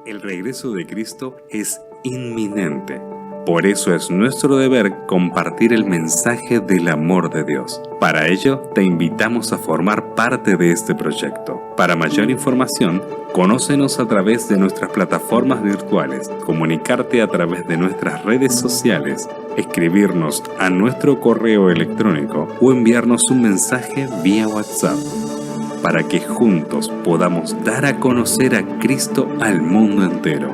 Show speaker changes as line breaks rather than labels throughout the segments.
El regreso de Cristo es inminente. Por eso es nuestro deber compartir el mensaje del amor de Dios. Para ello, te invitamos a formar parte de este proyecto. Para mayor información, conócenos a través de nuestras plataformas virtuales, comunicarte a través de nuestras redes sociales, escribirnos a nuestro correo electrónico o enviarnos un mensaje vía WhatsApp, para que juntos podamos dar a conocer a Cristo al mundo entero.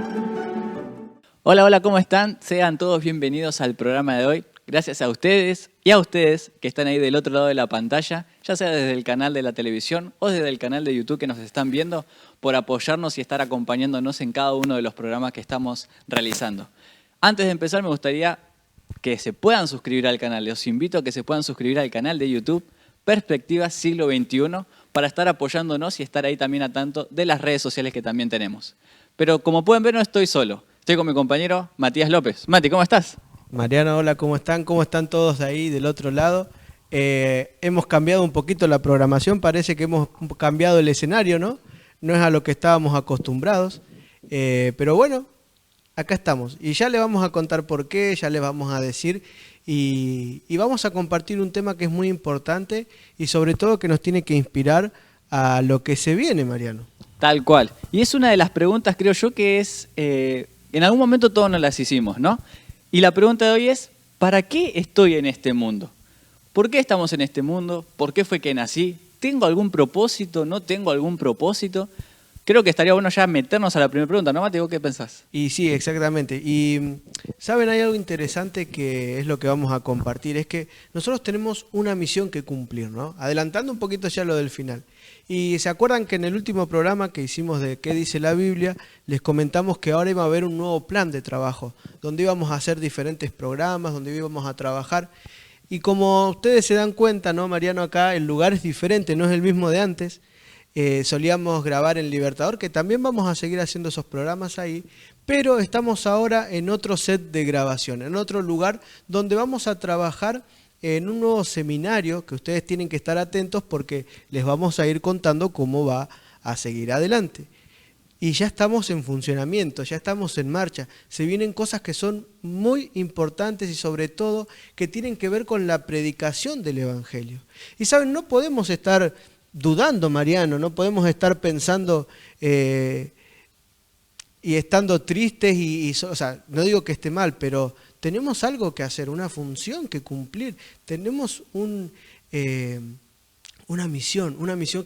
Hola, hola, ¿cómo están? Sean todos bienvenidos al programa de hoy. Gracias a ustedes y a ustedes que están ahí del otro lado de la pantalla, ya sea desde el canal de la televisión o desde el canal de YouTube que nos están viendo, por apoyarnos y estar acompañándonos en cada uno de los programas que estamos realizando. Antes de empezar, me gustaría que se puedan suscribir al canal. Los invito a que se puedan suscribir al canal de YouTube Perspectiva Siglo XXI para estar apoyándonos y estar ahí también a tanto de las redes sociales que también tenemos. Pero como pueden ver, no estoy solo. Estoy con mi compañero Matías López. Mati, ¿cómo estás?
Mariano, hola, ¿cómo están? ¿Cómo están todos ahí del otro lado? Hemos cambiado un poquito la programación, parece que hemos cambiado el escenario, ¿no? No es a lo que estábamos acostumbrados, pero bueno, acá estamos. Y ya le vamos a contar por qué, ya les vamos a decir y vamos a compartir un tema que es muy importante y sobre todo que nos tiene que inspirar a lo que se viene, Mariano.
Tal cual. Y es una de las preguntas, creo yo, que es... en algún momento todos nos las hicimos, ¿no? Y la pregunta de hoy es, ¿para qué estoy en este mundo? ¿Por qué estamos en este mundo? ¿Por qué fue que nací? ¿Tengo algún propósito? ¿No tengo algún propósito? Creo que estaría bueno ya meternos a la primera pregunta, ¿no, Mati? ¿Vos qué pensás?
Y sí, exactamente. Y, ¿saben? Hay algo interesante que es lo que vamos a compartir. Es que nosotros tenemos una misión que cumplir, ¿no? Adelantando un poquito ya lo del final. Y se acuerdan que en el último programa que hicimos de ¿Qué dice la Biblia? Les comentamos que ahora iba a haber un nuevo plan de trabajo, donde íbamos a hacer diferentes programas, donde íbamos a trabajar. Y como ustedes se dan cuenta, ¿no, Mariano? Acá el lugar es diferente, no es el mismo de antes. Solíamos grabar en Libertador, que también vamos a seguir haciendo esos programas ahí, pero estamos ahora en otro set de grabación, en otro lugar donde vamos a trabajar en un nuevo seminario que ustedes tienen que estar atentos porque les vamos a ir contando cómo va a seguir adelante. Y ya estamos en funcionamiento, ya estamos en marcha. Se vienen cosas que son muy importantes y sobre todo que tienen que ver con la predicación del Evangelio. Y saben, no podemos estar dudando, Mariano, no podemos estar pensando y estando tristes o sea, no digo que esté mal, pero tenemos algo que hacer, una función que cumplir. Tenemos una misión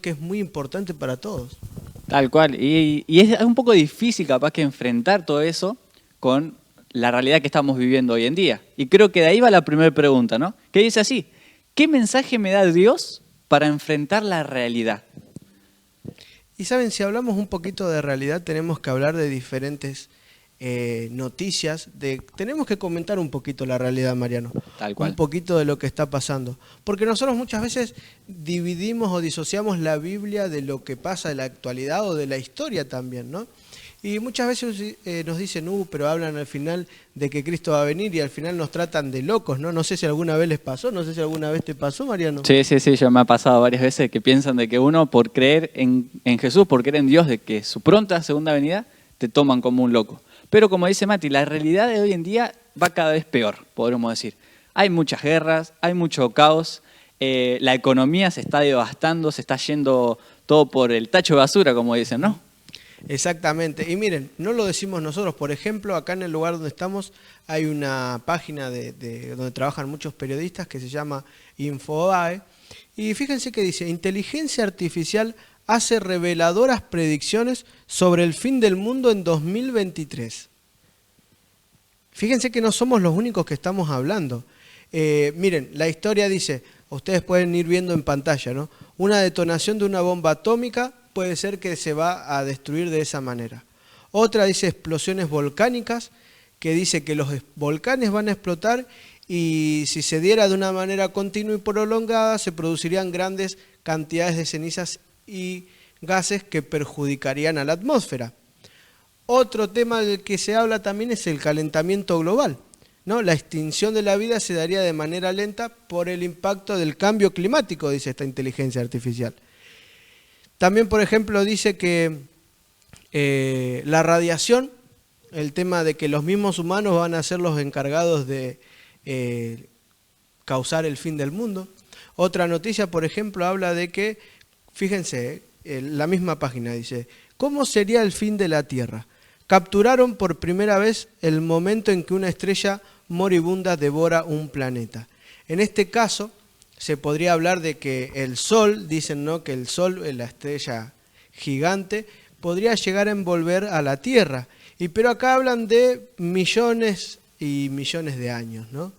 que es muy importante para todos.
Tal cual. Y es un poco difícil capaz que enfrentar todo eso con la realidad que estamos viviendo hoy en día. Y creo que de ahí va la primera pregunta, ¿no? Que dice así, ¿qué mensaje me da Dios para enfrentar la realidad?
Y saben, si hablamos un poquito de realidad, tenemos que hablar de diferentes noticias, tenemos que comentar un poquito la realidad, Mariano.
Tal cual.
Un poquito de lo que está pasando. Porque nosotros muchas veces dividimos o disociamos la Biblia de lo que pasa en la actualidad o de la historia también, ¿no? Y muchas veces nos dicen, pero hablan al final de que Cristo va a venir y al final nos tratan de locos, ¿no? No sé si alguna vez les pasó, no sé si alguna vez te pasó, Mariano.
Sí, ya me ha pasado varias veces que piensan de que uno por creer en Jesús, por creer en Dios, de que su pronta segunda venida, te toman como un loco. Pero como dice Mati, la realidad de hoy en día va cada vez peor, podríamos decir. Hay muchas guerras, hay mucho caos, la economía se está devastando, se está yendo todo por el tacho de basura, como dicen, ¿no?
Exactamente. Y miren, no lo decimos nosotros. Por ejemplo, acá en el lugar donde estamos hay una página donde trabajan muchos periodistas que se llama Infobae. Y fíjense que dice, inteligencia artificial hace reveladoras predicciones sobre el fin del mundo en 2023. Fíjense que no somos los únicos que estamos hablando. Miren, la historia dice, ustedes pueden ir viendo en pantalla, ¿no? Una detonación de una bomba atómica puede ser que se va a destruir de esa manera. Otra dice explosiones volcánicas, que dice que los volcanes van a explotar y si se diera de una manera continua y prolongada se producirían grandes cantidades de cenizas y gases que perjudicarían a la atmósfera. Otro tema del que se habla también es el calentamiento global, ¿no? La extinción de la vida se daría de manera lenta por el impacto del cambio climático, dice esta inteligencia artificial. También, por ejemplo, dice que La radiación, el tema de que los mismos humanos van a ser los encargados de causar el fin del mundo. Otra noticia, por ejemplo, habla de que, fíjense, la misma página dice, ¿cómo sería el fin de la Tierra? Capturaron por primera vez el momento en que una estrella moribunda devora un planeta. En este caso, se podría hablar de que el Sol, dicen, ¿no?, que el Sol, la estrella gigante, podría llegar a envolver a la Tierra. Pero acá hablan de millones y millones de años, ¿no?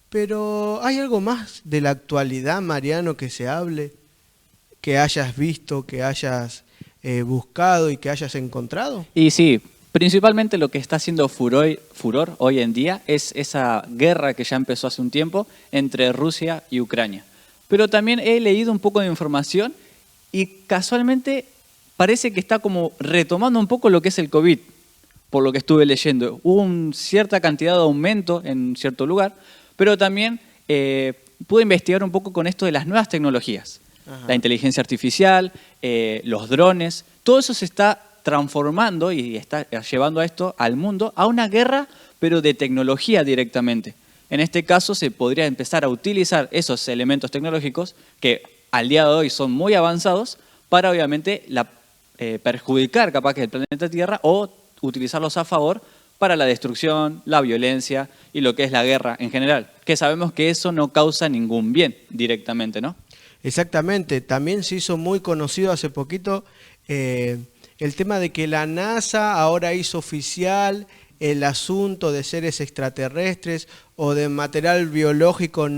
Pero ¿hay algo más de la actualidad, Mariano, que se hable, que hayas visto, que hayas buscado y que hayas encontrado?
Y sí, principalmente lo que está haciendo furor hoy en día es esa guerra que ya empezó hace un tiempo entre Rusia y Ucrania. Pero también he leído un poco de información y casualmente parece que está como retomando un poco lo que es el COVID, por lo que estuve leyendo. Hubo cierta cantidad de aumento en cierto lugar, pero también pude investigar un poco con esto de las nuevas tecnologías. Ajá. La inteligencia artificial, los drones, todo eso se está transformando y está llevando a esto al mundo a una guerra, pero de tecnología directamente. En este caso se podría empezar a utilizar esos elementos tecnológicos que al día de hoy son muy avanzados para obviamente perjudicar capaz que el planeta Tierra o utilizarlos a favor para la destrucción, la violencia y lo que es la guerra en general, que sabemos que eso no causa ningún bien directamente, ¿no?
Exactamente, también se hizo muy conocido hace poquito el tema de que la NASA ahora hizo oficial el asunto de seres extraterrestres o de material biológico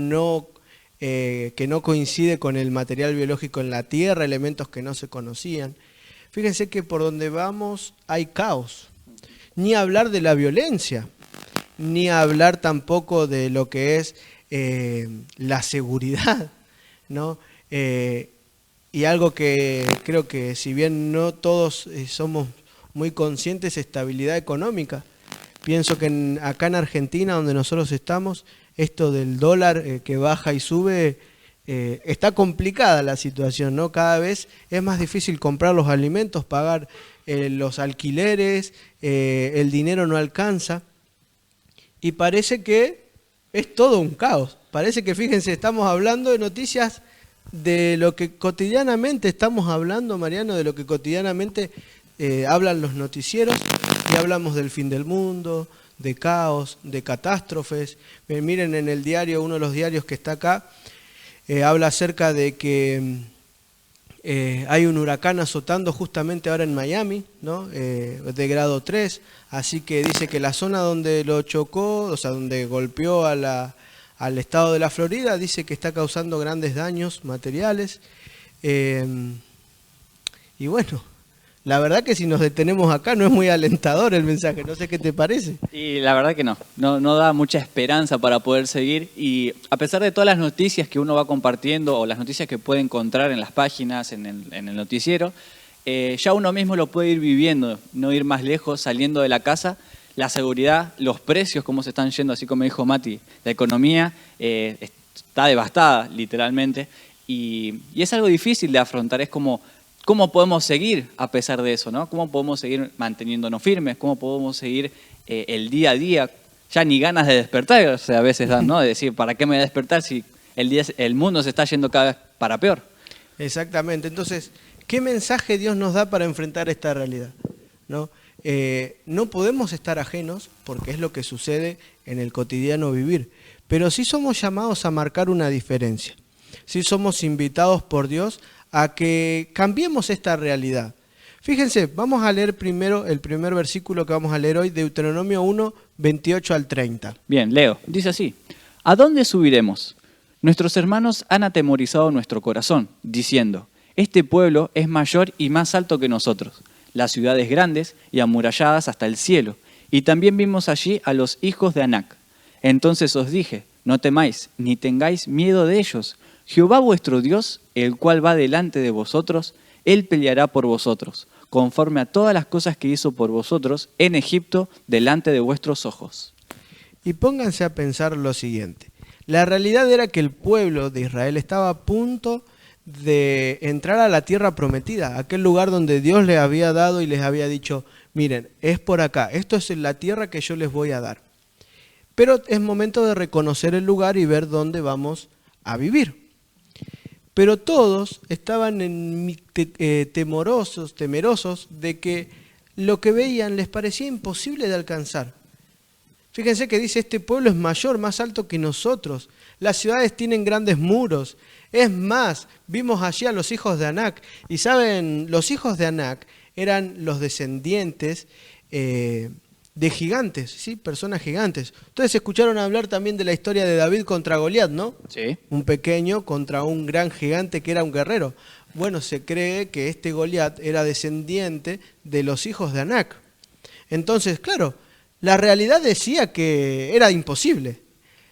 que no coincide con el material biológico en la Tierra, elementos que no se conocían. Fíjense que por donde vamos hay caos. Ni hablar de la violencia, ni hablar tampoco de lo que es la seguridad, ¿no? Y algo que creo que si bien no todos somos muy conscientes, estabilidad económica. Pienso que acá en Argentina, donde nosotros estamos, esto del dólar que baja y sube, está complicada la situación, ¿no? Cada vez es más difícil comprar los alimentos, pagar los alquileres, el dinero no alcanza y parece que es todo un caos. Parece que, fíjense, estamos hablando de noticias de lo que cotidianamente estamos hablando, Mariano, de lo que cotidianamente hablan los noticieros y hablamos del fin del mundo, de caos, de catástrofes. Miren en el diario, uno de los diarios que está acá, habla acerca de que hay un huracán azotando justamente ahora en Miami, ¿no? De grado 3, así que dice que la zona donde lo chocó, o sea, donde golpeó al estado de la Florida, dice que está causando grandes daños materiales. Y bueno, la verdad que si nos detenemos acá no es muy alentador el mensaje, no sé qué te parece.
Y la verdad que no da mucha esperanza para poder seguir y a pesar de todas las noticias que uno va compartiendo o las noticias que puede encontrar en las páginas, en el noticiero, ya uno mismo lo puede ir viviendo, no ir más lejos, saliendo de la casa. La seguridad, los precios, cómo se están yendo, así como dijo Mati, la economía está devastada literalmente y es algo difícil de afrontar, es como ¿cómo podemos seguir a pesar de eso, ¿no? ¿Cómo podemos seguir manteniéndonos firmes? ¿Cómo podemos seguir el día a día? Ya ni ganas de despertar, o sea, a veces dan, ¿no? De decir, ¿para qué me voy a despertar si el mundo se está yendo cada vez para peor?
Exactamente. Entonces, ¿qué mensaje Dios nos da para enfrentar esta realidad? ¿No? No podemos estar ajenos porque es lo que sucede en el cotidiano vivir, pero sí somos llamados a marcar una diferencia. Sí somos invitados por Dios a que cambiemos esta realidad. Fíjense, vamos a leer primero el primer versículo que vamos a leer hoy, Deuteronomio 1, 28 al 30.
Bien, leo. Dice así: ¿A dónde subiremos? Nuestros hermanos han atemorizado nuestro corazón, diciendo: este pueblo es mayor y más alto que nosotros, las ciudades grandes y amuralladas hasta el cielo, y también vimos allí a los hijos de Anac. Entonces os dije: no temáis, ni tengáis miedo de ellos. Jehová vuestro Dios, el cual va delante de vosotros, Él peleará por vosotros, conforme a todas las cosas que hizo por vosotros en Egipto, delante de vuestros ojos.
Y pónganse a pensar lo siguiente. La realidad era que el pueblo de Israel estaba a punto de entrar a la tierra prometida, aquel lugar donde Dios les había dado y les había dicho, miren, es por acá, esto es la tierra que yo les voy a dar. Pero es momento de reconocer el lugar y ver dónde vamos a vivir. Pero todos estaban temerosos de que lo que veían les parecía imposible de alcanzar. Fíjense que dice, este pueblo es mayor, más alto que nosotros. Las ciudades tienen grandes muros. Es más, vimos allí a los hijos de Anac. Y saben, los hijos de Anac eran los descendientes de gigantes, ¿sí? Personas gigantes. Ustedes escucharon hablar también de la historia de David contra Goliat, ¿no?
Sí.
Un pequeño contra un gran gigante que era un guerrero. Bueno, se cree que este Goliat era descendiente de los hijos de Anac. Entonces, claro, la realidad decía que era imposible.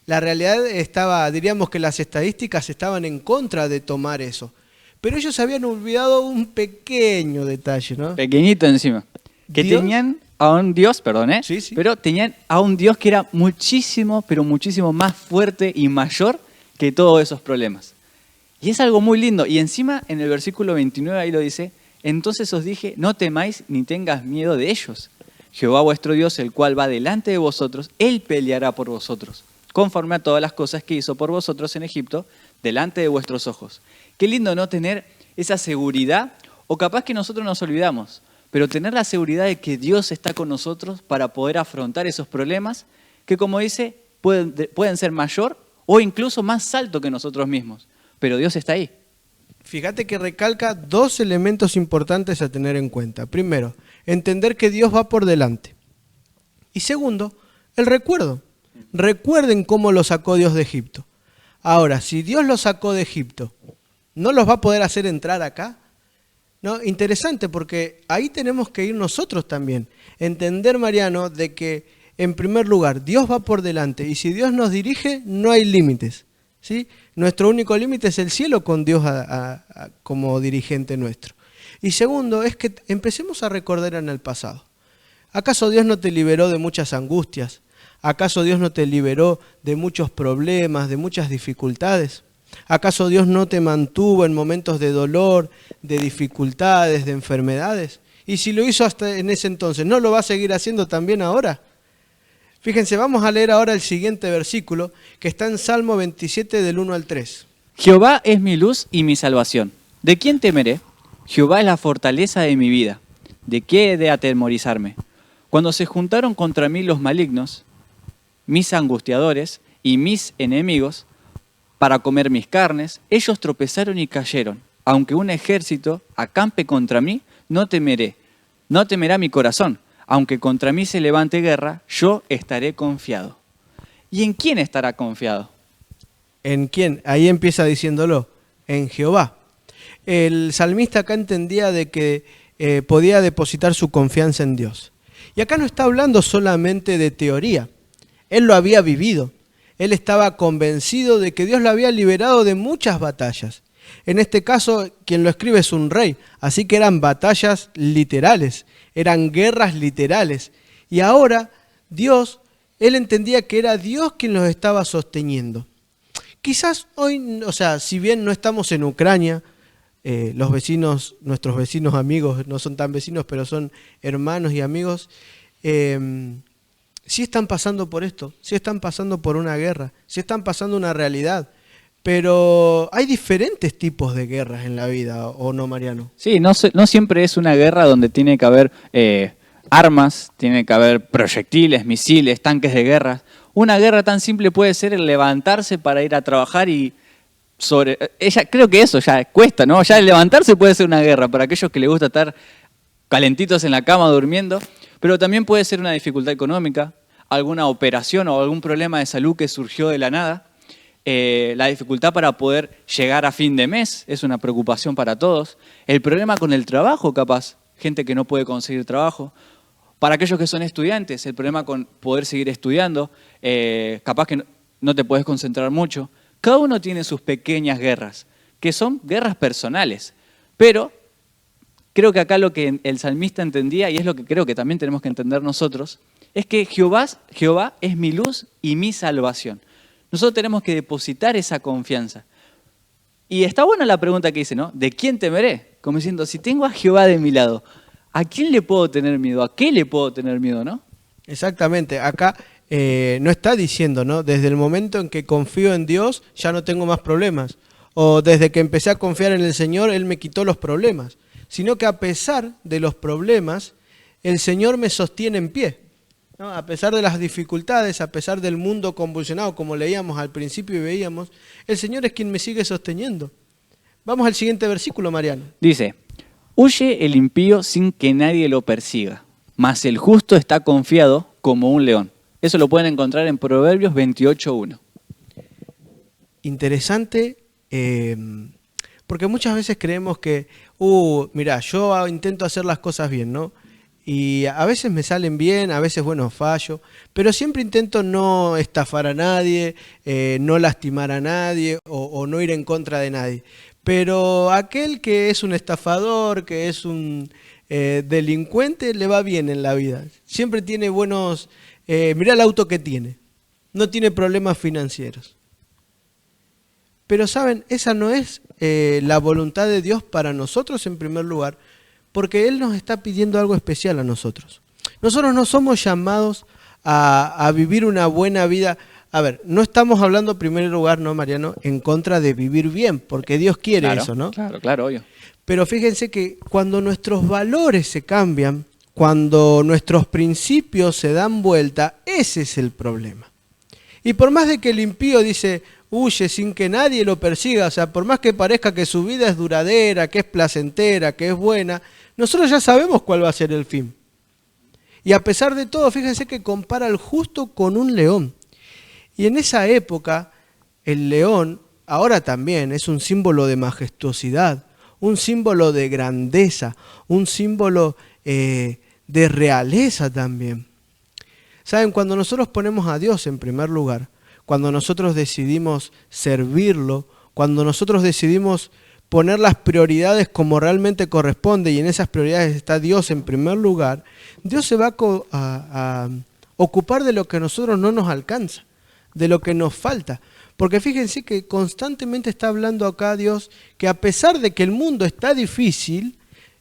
La realidad estaba, diríamos que las estadísticas estaban en contra de tomar eso. Pero ellos habían olvidado un pequeño detalle, ¿no?
Pequeñito encima. Que
¿Dios?
tenían a un Dios, perdón,
Sí, sí.
pero tenían a un Dios que era muchísimo, pero muchísimo más fuerte y mayor que todos esos problemas. Y es algo muy lindo. Y encima, en el versículo 29 ahí lo dice, entonces os dije, no temáis ni tengas miedo de ellos. Jehová vuestro Dios, el cual va delante de vosotros, Él peleará por vosotros, conforme a todas las cosas que hizo por vosotros en Egipto, delante de vuestros ojos. Qué lindo no tener esa seguridad, o capaz que nosotros nos olvidamos, pero tener la seguridad de que Dios está con nosotros para poder afrontar esos problemas que, como dice, pueden ser mayor o incluso más alto que nosotros mismos. Pero Dios está ahí.
Fíjate que recalca dos elementos importantes a tener en cuenta. Primero, entender que Dios va por delante. Y segundo, el recuerdo. Recuerden cómo lo sacó Dios de Egipto. Ahora, si Dios lo sacó de Egipto, ¿no los va a poder hacer entrar acá? No, interesante, porque ahí tenemos que ir nosotros también. Entender, Mariano, de que en primer lugar Dios va por delante y si Dios nos dirige no hay límites, ¿sí? Nuestro único límite es el cielo con Dios como dirigente nuestro. Y segundo es que empecemos a recordar en el pasado. ¿Acaso Dios no te liberó de muchas angustias? ¿Acaso Dios no te liberó de muchos problemas, de muchas dificultades? ¿Acaso Dios no te mantuvo en momentos de dolor, de dificultades, de enfermedades? Y si lo hizo hasta en ese entonces, ¿no lo va a seguir haciendo también ahora? Fíjense, vamos a leer ahora el siguiente versículo que está en Salmo 27 del 1 al 3.
Jehová es mi luz y mi salvación. ¿De quién temeré? Jehová es la fortaleza de mi vida. ¿De qué he de atemorizarme? Cuando se juntaron contra mí los malignos, mis angustiadores y mis enemigos, para comer mis carnes, ellos tropezaron y cayeron. Aunque un ejército acampe contra mí, no temeré. No temerá mi corazón. Aunque contra mí se levante guerra, yo estaré confiado. ¿Y en quién estará confiado?
¿En quién? Ahí empieza diciéndolo, en Jehová. El salmista acá entendía de que podía depositar su confianza en Dios. Y acá no está hablando solamente de teoría. Él lo había vivido. Él estaba convencido de que Dios lo había liberado de muchas batallas. En este caso, quien lo escribe es un rey, así que eran batallas literales, eran guerras literales. Y ahora Dios, él entendía que era Dios quien los estaba sosteniendo. Quizás hoy, o sea, si bien no estamos en Ucrania, los vecinos, nuestros vecinos amigos, no son tan vecinos, pero son hermanos y amigos, sí están pasando por esto, sí están pasando por una guerra, sí están pasando una realidad. Pero hay diferentes tipos de guerras en la vida, ¿o no, Mariano?
Sí, no siempre es una guerra donde tiene que haber armas, tiene que haber proyectiles, misiles, tanques de guerra. Una guerra tan simple puede ser el levantarse para ir a trabajar y creo que eso ya cuesta, ¿no? Ya el levantarse puede ser una guerra para aquellos que les gusta estar calentitos en la cama durmiendo, pero también puede ser una dificultad económica, alguna operación o algún problema de salud que surgió de la nada. La dificultad para poder llegar a fin de mes es una preocupación para todos. El problema con el trabajo, capaz, gente que no puede conseguir trabajo. Para aquellos que son estudiantes, el problema con poder seguir estudiando, capaz que no te puedes concentrar mucho. Cada uno tiene sus pequeñas guerras, que son guerras personales. Pero creo que acá lo que el salmista entendía, y es lo que creo que también tenemos que entender nosotros, es que Jehová es mi luz y mi salvación. Nosotros tenemos que depositar esa confianza. Y está buena la pregunta que dice, ¿no? ¿De quién temeré? Como diciendo, si tengo a Jehová de mi lado, ¿a quién le puedo tener miedo? ¿A qué le puedo tener miedo, no?
Exactamente, acá no está diciendo, ¿no? Desde el momento en que confío en Dios ya no tengo más problemas. O desde que empecé a confiar en el Señor, Él me quitó los problemas. Sino que a pesar de los problemas, el Señor me sostiene en pie, ¿no? A pesar de las dificultades, a pesar del mundo convulsionado, como leíamos al principio y veíamos, el Señor es quien me sigue sosteniendo. Vamos al siguiente versículo, Mariano.
Dice, huye el impío sin que nadie lo persiga, mas el justo está confiado como un león. Eso lo pueden encontrar en Proverbios 28:1.
Interesante, porque muchas veces creemos que, mira, yo intento hacer las cosas bien, ¿no? Y a veces me salen bien, a veces, bueno, fallo, pero siempre intento no estafar a nadie, no lastimar a nadie o no ir en contra de nadie. Pero aquel que es un estafador, que es un delincuente, le va bien en la vida. Siempre tiene buenos... mirá el auto que tiene, no tiene problemas financieros. Pero saben, esa no es la voluntad de Dios para nosotros en primer lugar, porque Él nos está pidiendo algo especial a nosotros. Nosotros no somos llamados a vivir una buena vida. A ver, no estamos hablando en primer lugar, ¿no, Mariano?, en contra de vivir bien, porque Dios quiere eso, ¿no?
Claro, obvio.
Pero fíjense que cuando nuestros valores se cambian, cuando nuestros principios se dan vuelta, ese es el problema. Y por más de que el impío dice, huye sin que nadie lo persiga, o sea, por más que parezca que su vida es duradera, que es placentera, que es buena, nosotros ya sabemos cuál va a ser el fin. Y a pesar de todo, fíjense que compara al justo con un león. Y en esa época, el león, ahora también, es un símbolo de majestuosidad, un símbolo de grandeza, un símbolo de realeza también. ¿Saben? Cuando nosotros ponemos a Dios en primer lugar, cuando nosotros decidimos servirlo, cuando nosotros decidimos poner las prioridades como realmente corresponde y en esas prioridades está Dios en primer lugar, Dios se va a ocupar de lo que a nosotros no nos alcanza, de lo que nos falta. Porque fíjense que constantemente está hablando acá Dios que a pesar de que el mundo está difícil,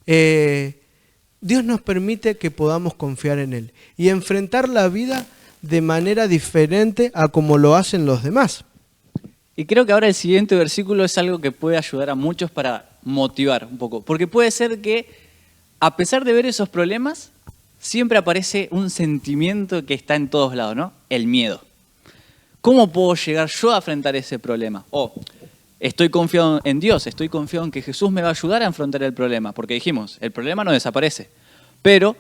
Dios nos permite que podamos confiar en Él y enfrentar la vida de manera diferente a como lo hacen los demás.
Y creo que ahora el siguiente versículo es algo que puede ayudar a muchos para motivar un poco. Porque puede ser que, a pesar de ver esos problemas, siempre aparece un sentimiento que está en todos lados, ¿no? El miedo. ¿Cómo puedo llegar yo a enfrentar ese problema? Estoy confiado en Dios, estoy confiado en que Jesús me va a ayudar a enfrentar el problema. Porque dijimos, el problema no desaparece. Pero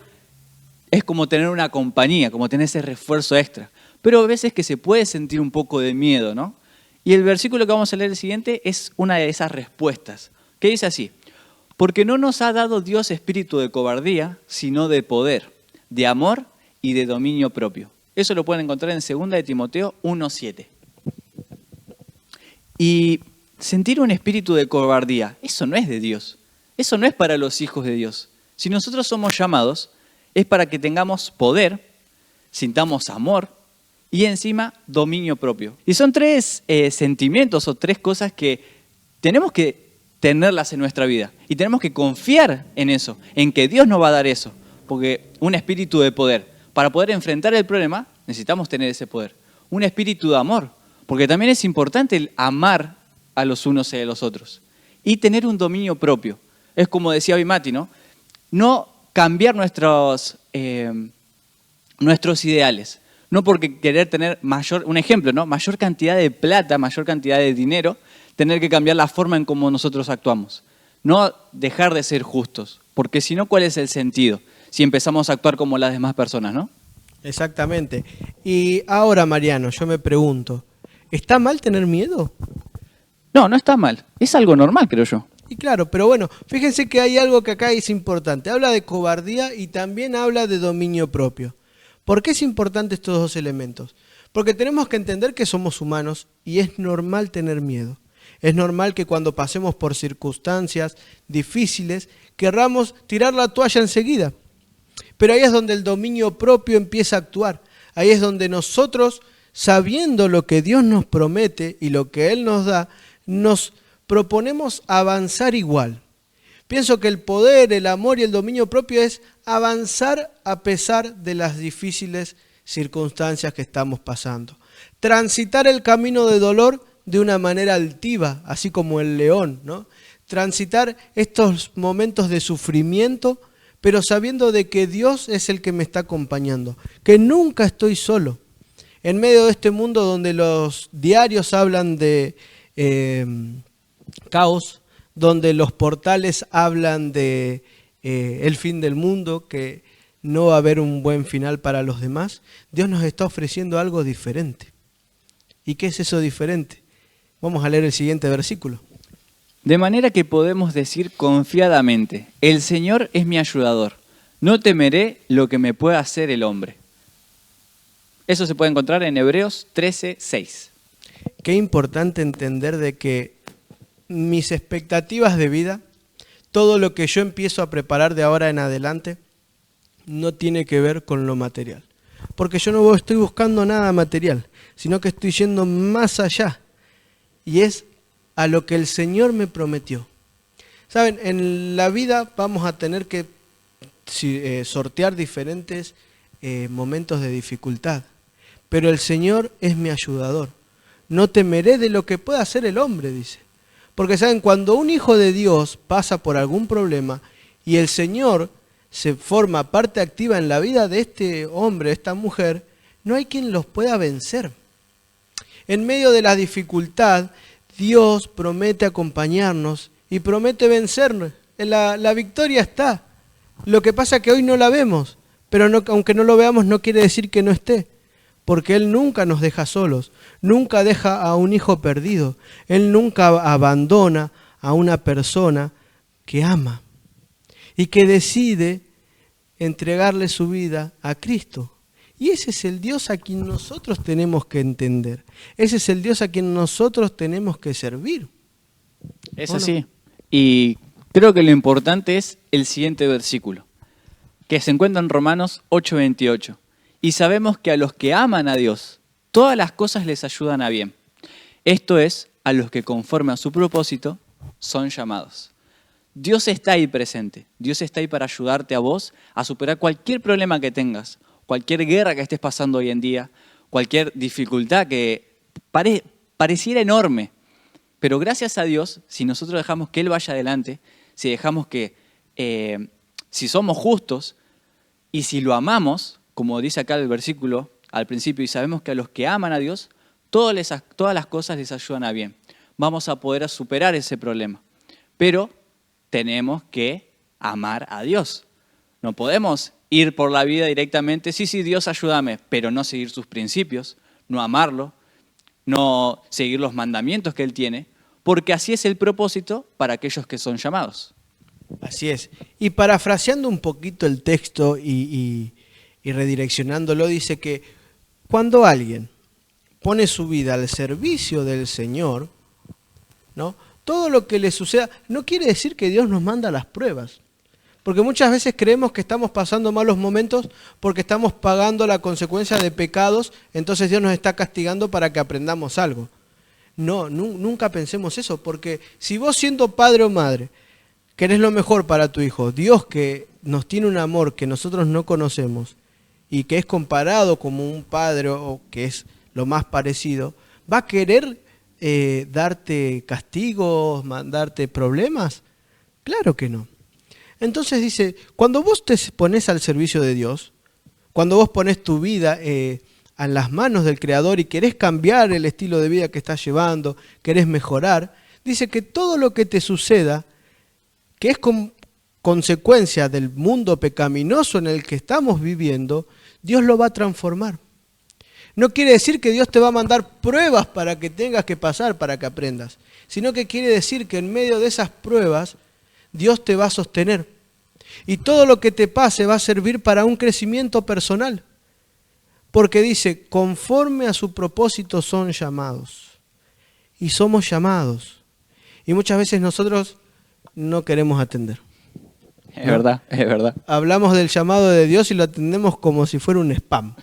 es como tener una compañía, como tener ese refuerzo extra. Pero a veces que se puede sentir un poco de miedo, ¿no? Y el versículo que vamos a leer el siguiente es una de esas respuestas, que dice así: porque no nos ha dado Dios espíritu de cobardía, sino de poder, de amor y de dominio propio. Eso lo pueden encontrar en 2 de Timoteo 1:7. Y sentir un espíritu de cobardía, eso no es de Dios, eso no es para los hijos de Dios. Si nosotros somos llamados, es para que tengamos poder, sintamos amor y encima dominio propio. Y son tres sentimientos o tres cosas que tenemos que tenerlas en nuestra vida. Y tenemos que confiar en eso, en que Dios nos va a dar eso. Porque un espíritu de poder, para poder enfrentar el problema, necesitamos tener ese poder. Un espíritu de amor, porque también es importante el amar a los unos y a los otros. Y tener un dominio propio. Es como decía Bimati, ¿no? No cambiar nuestros ideales. No porque querer tener un ejemplo, ¿no? Mayor cantidad de plata, mayor cantidad de dinero, tener que cambiar la forma en cómo nosotros actuamos. No dejar de ser justos, porque si no, ¿cuál es el sentido? Si empezamos a actuar como las demás personas, ¿no?
Exactamente. Y ahora, Mariano, yo me pregunto, ¿está mal tener miedo?
No, no está mal. Es algo normal, creo yo.
Y claro, pero bueno, fíjense que hay algo que acá es importante. Habla de cobardía y también habla de dominio propio. ¿Por qué es importante estos dos elementos? Porque tenemos que entender que somos humanos y es normal tener miedo. Es normal que cuando pasemos por circunstancias difíciles querramos tirar la toalla enseguida. Pero ahí es donde el dominio propio empieza a actuar. Ahí es donde nosotros, sabiendo lo que Dios nos promete y lo que Él nos da, nos proponemos avanzar igual. Pienso que el poder, el amor y el dominio propio es avanzar a pesar de las difíciles circunstancias que estamos pasando. Transitar el camino de dolor de una manera altiva, así como el león, ¿no? Transitar estos momentos de sufrimiento, pero sabiendo de que Dios es el que me está acompañando, que nunca estoy solo. En medio de este mundo donde los diarios hablan de caos, donde los portales hablan de el fin del mundo, que no va a haber un buen final para los demás, Dios nos está ofreciendo algo diferente. ¿Y qué es eso diferente? Vamos a leer el siguiente versículo.
De manera que podemos decir confiadamente, el Señor es mi ayudador, no temeré lo que me pueda hacer el hombre. Eso se puede encontrar en Hebreos 13:6.
Qué importante entender de que mis expectativas de vida, todo lo que yo empiezo a preparar de ahora en adelante, no tiene que ver con lo material. Porque yo no estoy buscando nada material, sino que estoy yendo más allá. Y es a lo que el Señor me prometió. Saben, en la vida vamos a tener que sortear diferentes momentos de dificultad. Pero el Señor es mi ayudador. No temeré de lo que pueda hacer el hombre, dice. Porque saben, cuando un hijo de Dios pasa por algún problema y el Señor se forma parte activa en la vida de este hombre, esta mujer, no hay quien los pueda vencer. En medio de la dificultad, Dios promete acompañarnos y promete vencernos. La victoria está. Lo que pasa es que hoy no la vemos, pero aunque no lo veamos no quiere decir que no esté. Porque Él nunca nos deja solos, nunca deja a un hijo perdido. Él nunca abandona a una persona que ama y que decide entregarle su vida a Cristo. Y ese es el Dios a quien nosotros tenemos que entender. Ese es el Dios a quien nosotros tenemos que servir.
Es así. Y creo que lo importante es el siguiente versículo, que se encuentra en Romanos 8:28. Y sabemos que a los que aman a Dios, todas las cosas les ayudan a bien. Esto es, a los que conforme a su propósito son llamados. Dios está ahí presente. Dios está ahí para ayudarte a vos a superar cualquier problema que tengas, cualquier guerra que estés pasando hoy en día, cualquier dificultad que pareciera enorme. Pero gracias a Dios, si nosotros dejamos que Él vaya adelante, si dejamos que, si somos justos y si lo amamos, como dice acá el versículo al principio, y sabemos que a los que aman a Dios, todas las cosas les ayudan a bien. Vamos a poder superar ese problema. Pero tenemos que amar a Dios. No podemos ir por la vida directamente, sí, Dios ayúdame, pero no seguir sus principios, no amarlo, no seguir los mandamientos que Él tiene, porque así es el propósito para aquellos que son llamados.
Así es. Y parafraseando un poquito el texto y redireccionándolo, dice que cuando alguien pone su vida al servicio del Señor, ¿no? Todo lo que le suceda, no quiere decir que Dios nos manda las pruebas. Porque muchas veces creemos que estamos pasando malos momentos porque estamos pagando la consecuencia de pecados, entonces Dios nos está castigando para que aprendamos algo. No, nunca pensemos eso, porque si vos siendo padre o madre querés lo mejor para tu hijo, Dios que nos tiene un amor que nosotros no conocemos y que es comparado como un padre o que es lo más parecido, ¿va a querer darte castigos, mandarte problemas? Claro que no. Entonces dice, cuando vos te pones al servicio de Dios, cuando vos pones tu vida a las manos del Creador y querés cambiar el estilo de vida que estás llevando, querés mejorar, dice que todo lo que te suceda, que es consecuencia del mundo pecaminoso en el que estamos viviendo, Dios lo va a transformar. No quiere decir que Dios te va a mandar pruebas para que tengas que pasar, para que aprendas, sino que quiere decir que en medio de esas pruebas, Dios te va a sostener. Y todo lo que te pase va a servir para un crecimiento personal. Porque dice, conforme a su propósito son llamados. Y somos llamados. Y muchas veces nosotros no queremos atender.
Es verdad, es verdad.
Hablamos del llamado de Dios y lo atendemos como si fuera un spam.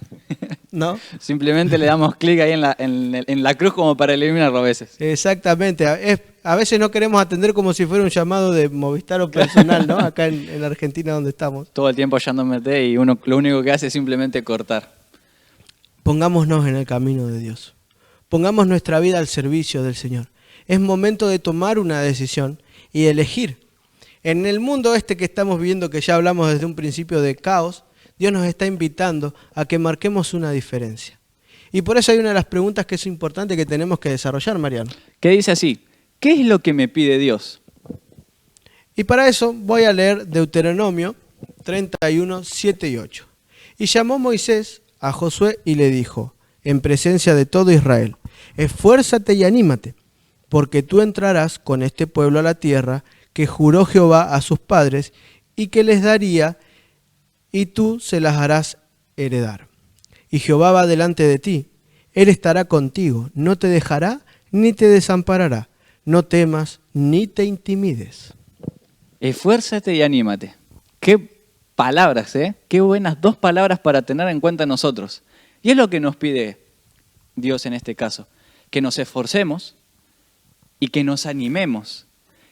¿no?
Simplemente le damos clic ahí en la cruz como para eliminarlo a veces.
Exactamente. A veces no queremos atender como si fuera un llamado de Movistar o personal, ¿no? Acá en Argentina donde estamos.
Todo el tiempo llamándote y uno lo único que hace es simplemente cortar.
Pongámonos en el camino de Dios. Pongamos nuestra vida al servicio del Señor. Es momento de tomar una decisión y elegir. En el mundo que estamos viviendo, que ya hablamos desde un principio de caos, Dios nos está invitando a que marquemos una diferencia. Y por eso hay una de las preguntas que es importante que tenemos que desarrollar, Mariano.
Que dice así, ¿qué es lo que me pide Dios?
Y para eso voy a leer Deuteronomio 31, 7 y 8. Y llamó Moisés a Josué y le dijo, en presencia de todo Israel, esfuérzate y anímate, porque tú entrarás con este pueblo a la tierra que juró Jehová a sus padres y que les daría, y tú se las harás heredar. Y Jehová va delante de ti, Él estará contigo, no te dejará ni te desamparará, no temas ni te intimides.
Esfuérzate y anímate. Qué palabras, ¿eh? Qué buenas dos palabras para tener en cuenta nosotros. Y es lo que nos pide Dios en este caso, que nos esforcemos y que nos animemos.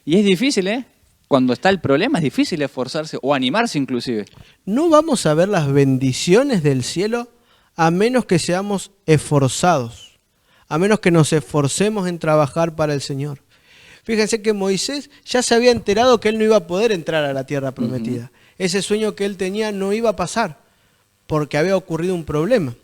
Y es difícil, ¿eh? Cuando está el problema es difícil esforzarse o animarse inclusive.
No vamos a ver las bendiciones del cielo a menos que seamos esforzados, a menos que nos esforcemos en trabajar para el Señor. Fíjense que Moisés ya se había enterado que él no iba a poder entrar a la tierra prometida. Ese sueño que él tenía no iba a pasar porque había ocurrido un problema,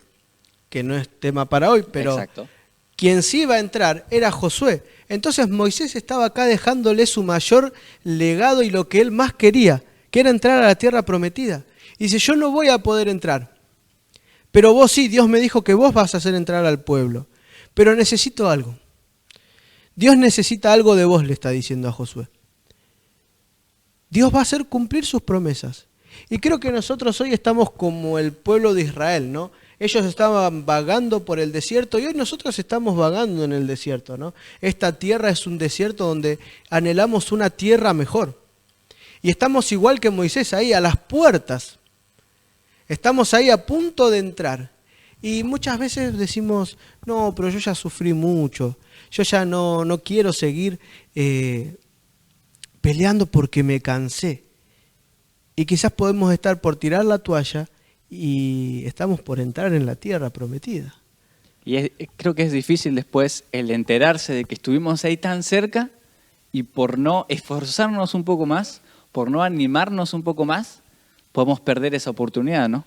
que no es tema para hoy, pero
exacto.
Quien sí iba a entrar era Josué. Entonces Moisés estaba acá dejándole su mayor legado y lo que él más quería, que era entrar a la tierra prometida. Y dice, yo no voy a poder entrar, pero vos sí, Dios me dijo que vos vas a hacer entrar al pueblo, pero necesito algo. Dios necesita algo de vos, le está diciendo a Josué. Dios va a hacer cumplir sus promesas. Y creo que nosotros hoy estamos como el pueblo de Israel, ¿no? Ellos estaban vagando por el desierto y hoy nosotros estamos vagando en el desierto, ¿no? Esta tierra es un desierto donde anhelamos una tierra mejor. Y estamos igual que Moisés ahí, a las puertas. Estamos ahí a punto de entrar. Y muchas veces decimos, no, pero yo ya sufrí mucho. Yo ya no quiero seguir peleando porque me cansé. Y quizás podemos estar por tirar la toalla y estamos por entrar en la tierra prometida.
Y creo que es difícil después el enterarse de que estuvimos ahí tan cerca y por no esforzarnos un poco más, por no animarnos un poco más, podemos perder esa oportunidad, ¿no?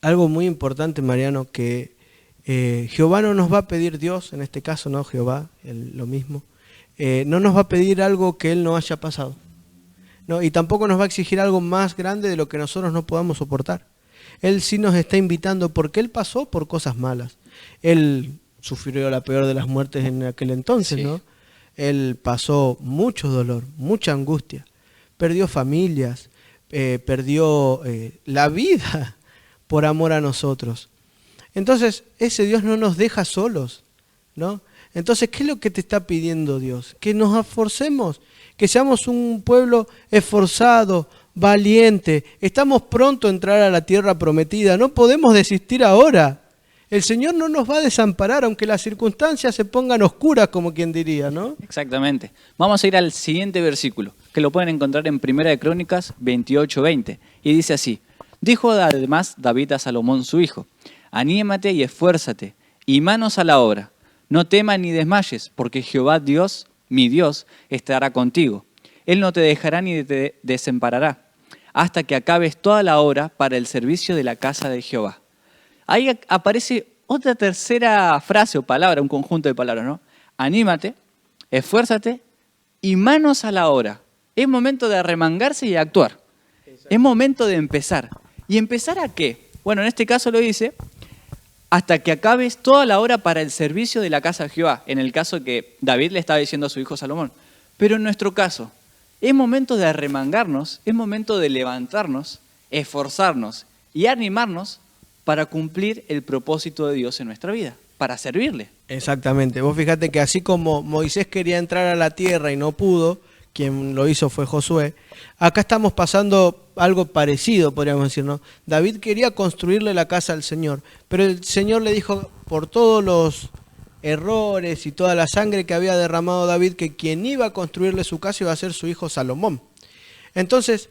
Algo muy importante, Mariano, que Jehová no nos va a pedir, Dios, en este caso, no Jehová, lo mismo, no nos va a pedir algo que Él no haya pasado. No, y tampoco nos va a exigir algo más grande de lo que nosotros no podamos soportar. Él sí nos está invitando porque Él pasó por cosas malas. Él sufrió la peor de las muertes en aquel entonces, sí, ¿no? Él pasó mucho dolor, mucha angustia. Perdió familias, perdió la vida por amor a nosotros. Entonces, ese Dios no nos deja solos, ¿no? Entonces, ¿qué es lo que te está pidiendo Dios? Que nos esforcemos, que seamos un pueblo esforzado, valiente. Estamos pronto a entrar a la tierra prometida, no podemos desistir ahora. El Señor no nos va a desamparar, aunque las circunstancias se pongan oscuras, como quien diría, ¿no?
Exactamente. Vamos a ir al siguiente versículo, que lo pueden encontrar en Primera de Crónicas 28:20. Y dice así, dijo además David a Salomón su hijo, anímate y esfuérzate, y manos a la obra. No temas ni desmayes, porque Jehová Dios, mi Dios, estará contigo. Él no te dejará ni te desamparará, hasta que acabes toda la obra para el servicio de la casa de Jehová. Ahí aparece otra tercera frase o palabra, un conjunto de palabras, ¿no? Anímate, esfuérzate y manos a la obra. Es momento de arremangarse y actuar. Es momento de empezar. ¿Y empezar a qué? Bueno, en este caso lo dice, hasta que acabes toda la obra para el servicio de la casa de Jehová. En el caso que David le estaba diciendo a su hijo Salomón. Pero en nuestro caso, es momento de arremangarnos, es momento de levantarnos, esforzarnos y animarnos para cumplir el propósito de Dios en nuestra vida, para servirle.
Exactamente. Vos fíjate que así como Moisés quería entrar a la tierra y no pudo, quien lo hizo fue Josué. Acá estamos pasando algo parecido, podríamos decir, ¿no? David quería construirle la casa al Señor, pero el Señor le dijo, por todos los errores y toda la sangre que había derramado David, que quien iba a construirle su casa iba a ser su hijo Salomón. Entonces,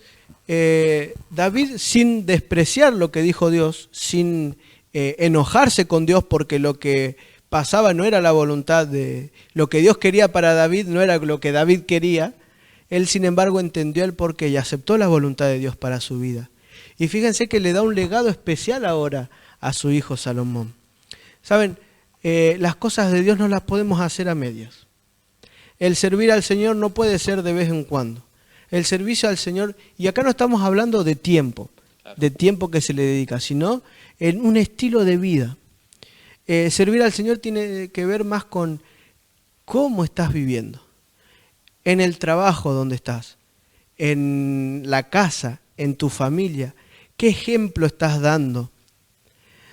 David, sin despreciar lo que dijo Dios, sin enojarse con Dios porque lo que pasaba no era la voluntad de lo que Dios quería para David, no era lo que David quería, él sin embargo entendió el porqué y aceptó la voluntad de Dios para su vida. Y fíjense que le da un legado especial ahora a su hijo Salomón. Saben, las cosas de Dios no las podemos hacer a medias. El servir al Señor no puede ser de vez en cuando. El servicio al Señor, y acá no estamos hablando de tiempo que se le dedica, sino en un estilo de vida. Servir al Señor tiene que ver más con cómo estás viviendo, en el trabajo donde estás, en la casa, en tu familia, qué ejemplo estás dando.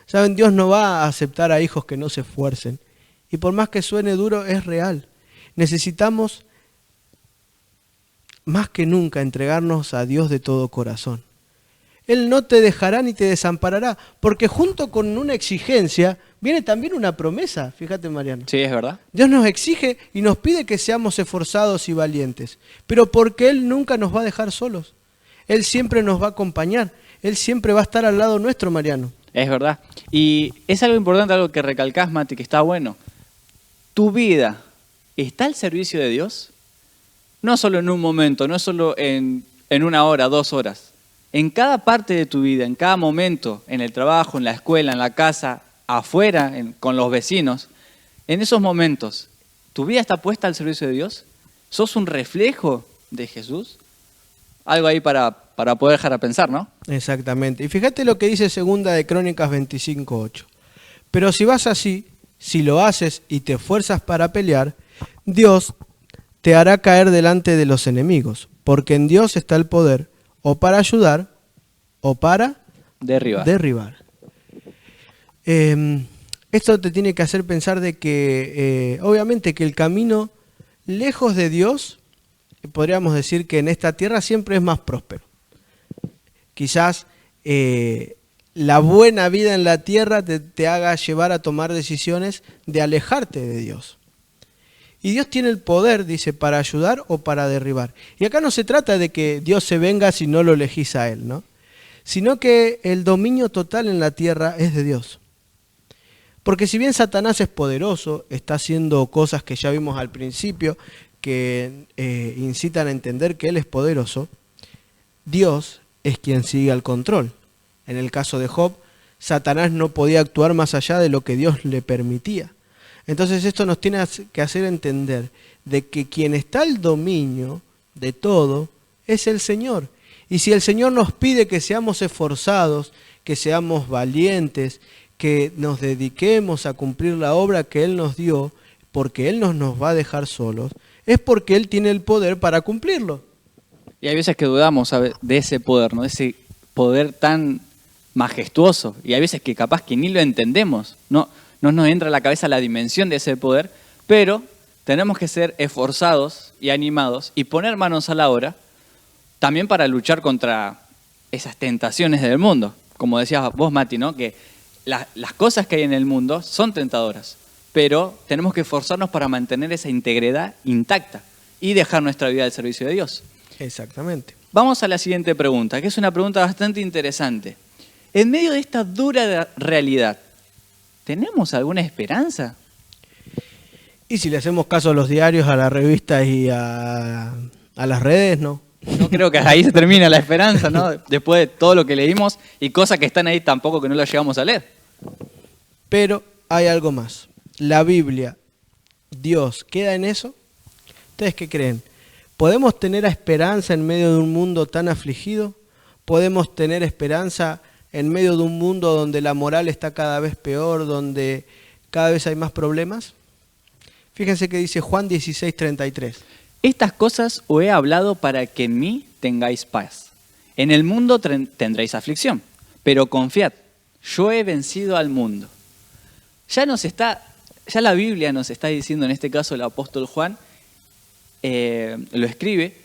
Saben, Dios no va a aceptar a hijos que no se esfuercen, y por más que suene duro, es real. Necesitamos más que nunca entregarnos a Dios de todo corazón. Él no te dejará ni te desamparará, porque junto con una exigencia viene también una promesa, fíjate Mariano.
Sí, es verdad.
Dios nos exige y nos pide que seamos esforzados y valientes, pero porque Él nunca nos va a dejar solos. Él siempre nos va a acompañar, Él siempre va a estar al lado nuestro, Mariano.
Es verdad. Y es algo importante, algo que recalcás, Mati, que está bueno. ¿Tu vida está al servicio de Dios? No solo en un momento, no solo en 1 hora, 2 horas. En cada parte de tu vida, en cada momento, en el trabajo, en la escuela, en la casa, afuera, con los vecinos, en esos momentos, ¿tu vida está puesta al servicio de Dios? ¿Sos un reflejo de Jesús? Algo ahí para poder dejar a pensar, ¿no?
Exactamente. Y fíjate lo que dice 2 de Crónicas 25:8. Pero si vas así, si lo haces y te esfuerzas para pelear, Dios te hará caer delante de los enemigos, porque en Dios está el poder, o para ayudar, o para derribar. Esto te tiene que hacer pensar de que, obviamente, que el camino lejos de Dios, podríamos decir que en esta tierra siempre es más próspero. Quizás la buena vida en la tierra te haga llevar a tomar decisiones de alejarte de Dios. Y Dios tiene el poder, dice, para ayudar o para derribar. Y acá no se trata de que Dios se venga si no lo elegís a Él, ¿no? Sino que el dominio total en la tierra es de Dios. Porque si bien Satanás es poderoso, está haciendo cosas que ya vimos al principio, que incitan a entender que Él es poderoso, Dios es quien sigue al control. En el caso de Job, Satanás no podía actuar más allá de lo que Dios le permitía. Entonces esto nos tiene que hacer entender de que quien está al dominio de todo es el Señor. Y si el Señor nos pide que seamos esforzados, que seamos valientes, que nos dediquemos a cumplir la obra que Él nos dio, porque Él no nos va a dejar solos, es porque Él tiene el poder para cumplirlo.
Y hay veces que dudamos, ¿sabes?, de ese poder, ¿no? De ese poder tan majestuoso. Y hay veces que capaz que ni lo entendemos, no nos entra a la cabeza la dimensión de ese poder, pero tenemos que ser esforzados y animados y poner manos a la obra también para luchar contra esas tentaciones del mundo. Como decías vos, Mati, ¿no? Que las cosas que hay en el mundo son tentadoras, pero tenemos que esforzarnos para mantener esa integridad intacta y dejar nuestra vida al servicio de Dios.
Exactamente.
Vamos a la siguiente pregunta, que es una pregunta bastante interesante. En medio de esta dura realidad, ¿tenemos alguna esperanza?
Y si le hacemos caso a los diarios, a las revistas y a las redes, no.
No creo que ahí se termina la esperanza, ¿no? Después de todo lo que leímos y cosas que están ahí tampoco que no las llegamos a leer.
Pero hay algo más. La Biblia, Dios, ¿queda en eso? ¿Ustedes qué creen? ¿Podemos tener esperanza en medio de un mundo tan afligido? ¿Podemos tener esperanza en medio de un mundo donde la moral está cada vez peor, donde cada vez hay más problemas? Fíjense que dice Juan 16:33.
Estas cosas os he hablado para que en mí tengáis paz. En el mundo tendréis aflicción, pero confiad, yo he vencido al mundo. Ya la Biblia nos está diciendo, en este caso el apóstol Juan, lo escribe,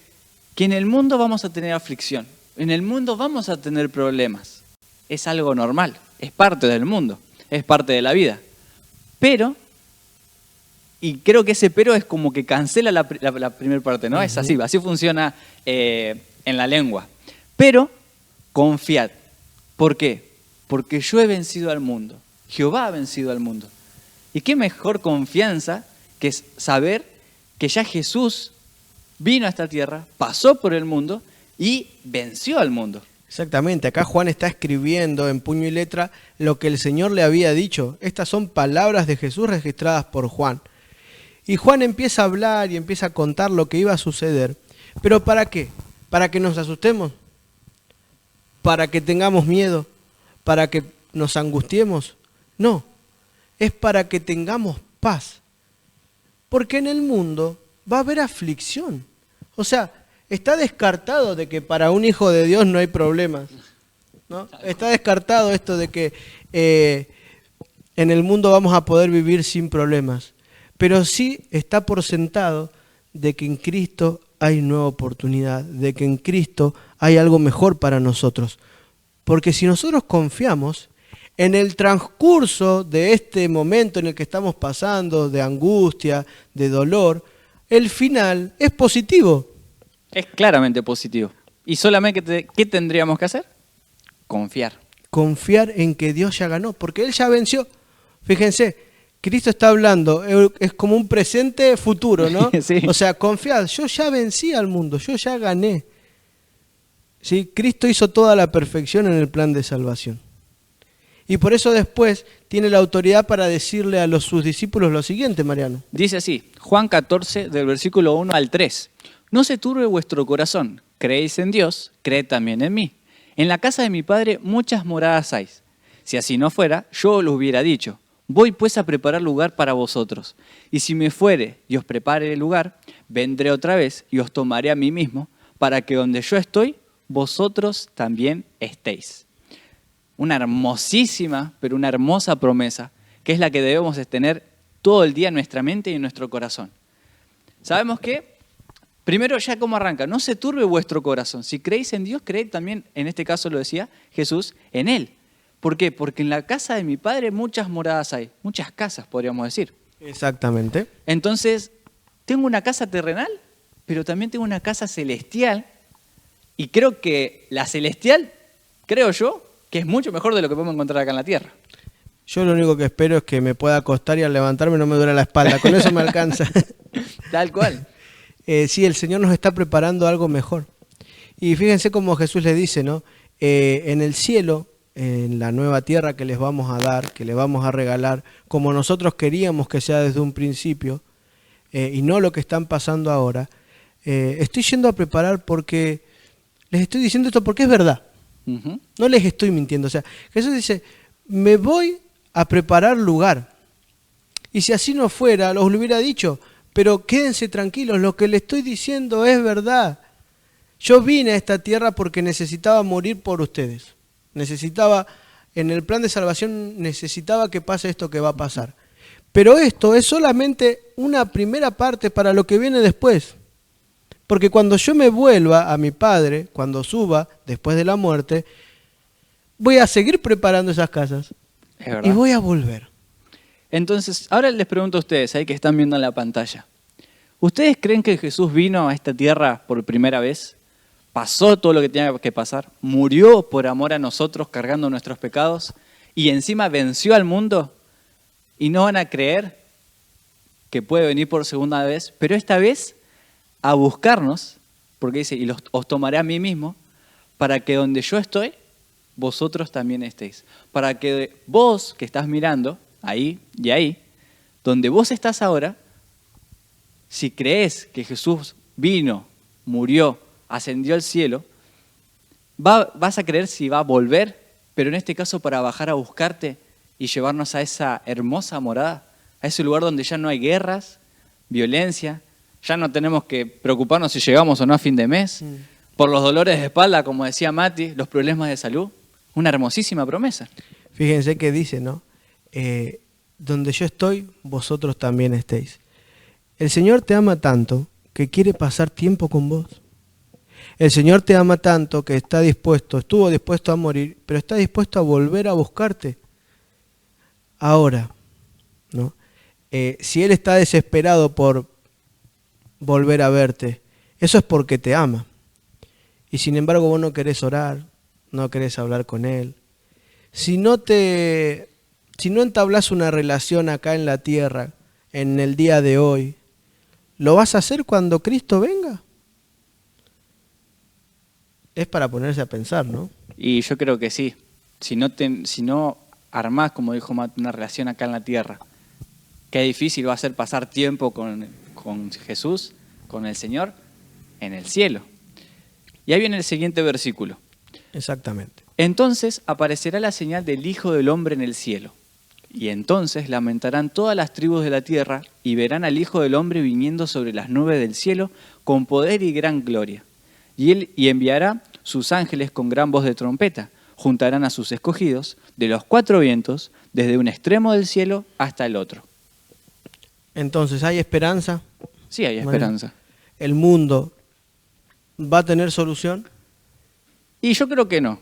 que en el mundo vamos a tener aflicción, en el mundo vamos a tener problemas. Es algo normal, es parte del mundo, es parte de la vida. Pero, y creo que ese pero es como que cancela la primera parte, ¿no? Es así funciona en la lengua. Pero confiad. ¿Por qué? Porque yo he vencido al mundo. Jehová ha vencido al mundo. ¿Y qué mejor confianza que es saber que ya Jesús vino a esta tierra, pasó por el mundo y venció al mundo?
Exactamente, acá Juan está escribiendo en puño y letra lo que el Señor le había dicho. Estas son palabras de Jesús registradas por Juan. Y Juan empieza a hablar y empieza a contar lo que iba a suceder. ¿Pero para qué? ¿Para que nos asustemos? ¿Para que tengamos miedo? ¿Para que nos angustiemos? No, es para que tengamos paz. Porque en el mundo va a haber aflicción. O sea, está descartado de que para un hijo de Dios no hay problemas, ¿no? Está descartado esto de que en el mundo vamos a poder vivir sin problemas. Pero sí está por sentado de que en Cristo hay nueva oportunidad, de que en Cristo hay algo mejor para nosotros. Porque si nosotros confiamos en el transcurso de este momento en el que estamos pasando, de angustia, de dolor, el final es positivo.
Es claramente positivo. ¿Y solamente qué tendríamos que hacer? Confiar.
Confiar en que Dios ya ganó, porque Él ya venció. Fíjense, Cristo está hablando, es como un presente futuro, ¿no?
Sí.
O sea, confiad, yo ya vencí al mundo, yo ya gané. ¿Sí? Cristo hizo toda la perfección en el plan de salvación. Y por eso después tiene la autoridad para decirle a sus discípulos lo siguiente, Mariano.
Dice así, Juan 14, del versículo 1 al 3. No se turbe vuestro corazón, creéis en Dios, creed también en mí. En la casa de mi Padre muchas moradas hay. Si así no fuera, yo os lo hubiera dicho. Voy pues a preparar lugar para vosotros. Y si me fuere y os prepare el lugar, vendré otra vez y os tomaré a mí mismo, para que donde yo estoy, vosotros también estéis. Una hermosísima, pero una hermosa promesa, que es la que debemos tener todo el día en nuestra mente y en nuestro corazón. Sabemos que, primero ya como arranca, no se turbe vuestro corazón. Si creéis en Dios, creed también, en este caso lo decía Jesús, en Él. ¿Por qué? Porque en la casa de mi Padre muchas moradas hay, muchas casas podríamos decir.
Exactamente.
Entonces, tengo una casa terrenal, pero también tengo una casa celestial, y creo que la celestial, creo yo, que es mucho mejor de lo que podemos encontrar acá en la tierra.
Yo lo único que espero es que me pueda acostar y al levantarme no me duele la espalda, con eso me alcanza.
Tal cual.
Sí, el Señor nos está preparando algo mejor. Y fíjense cómo Jesús le dice, ¿no? En el cielo, en la nueva tierra que les vamos a dar, que les vamos a regalar, como nosotros queríamos que sea desde un principio, y no lo que están pasando ahora, estoy yendo a preparar porque les estoy diciendo esto porque es verdad.
Uh-huh.
No les estoy mintiendo. O sea, Jesús dice, me voy a preparar lugar. Y si así no fuera, los hubiera dicho, pero quédense tranquilos, lo que les estoy diciendo es verdad. Yo vine a esta tierra porque necesitaba morir por ustedes. Necesitaba, en el plan de salvación, necesitaba que pase esto que va a pasar. Pero esto es solamente una primera parte para lo que viene después. Porque cuando yo me vuelva a mi Padre, cuando suba después de la muerte, voy a seguir preparando esas casas.
Es verdad.
Y voy a volver.
Entonces, ahora les pregunto a ustedes, ahí que están viendo en la pantalla. ¿Ustedes creen que Jesús vino a esta tierra por primera vez? ¿Pasó todo lo que tenía que pasar? ¿Murió por amor a nosotros cargando nuestros pecados? ¿Y encima venció al mundo? ¿Y no van a creer que puede venir por segunda vez? Pero esta vez a buscarnos, porque dice, y os tomaré a mí mismo, para que donde yo estoy, vosotros también estéis. Para que vos que estás mirando, ahí y ahí, donde vos estás ahora, si crees que Jesús vino, murió, ascendió al cielo, vas a creer si va a volver, pero en este caso para bajar a buscarte y llevarnos a esa hermosa morada, a ese lugar donde ya no hay guerras, violencia, ya no tenemos que preocuparnos si llegamos o no a fin de mes, por los dolores de espalda, como decía Mati, los problemas de salud. Una hermosísima promesa.
Fíjense que dice, ¿no? Donde yo estoy, vosotros también estéis. El Señor te ama tanto que quiere pasar tiempo con vos. El Señor te ama tanto que estuvo dispuesto a morir, pero está dispuesto a volver a buscarte. Ahora, ¿no? Si Él está desesperado por volver a verte, eso es porque te ama. Y sin embargo vos no querés orar, no querés hablar con Él. Si no entablás una relación acá en la tierra, en el día de hoy, ¿lo vas a hacer cuando Cristo venga? Es para ponerse a pensar, ¿no?
Y yo creo que sí. Si no armás, como dijo Matt, una relación acá en la tierra, qué difícil va a ser pasar tiempo con Jesús, con el Señor, en el cielo. Y ahí viene el siguiente versículo.
Exactamente.
Entonces aparecerá la señal del Hijo del Hombre en el cielo. Y entonces lamentarán todas las tribus de la tierra y verán al Hijo del Hombre viniendo sobre las nubes del cielo con poder y gran gloria. Y él enviará sus ángeles con gran voz de trompeta. Juntarán a sus escogidos de los cuatro vientos, desde un extremo del cielo hasta el otro.
Entonces, ¿hay esperanza?
Sí, hay esperanza.
¿El mundo va a tener solución?
Y yo creo que no.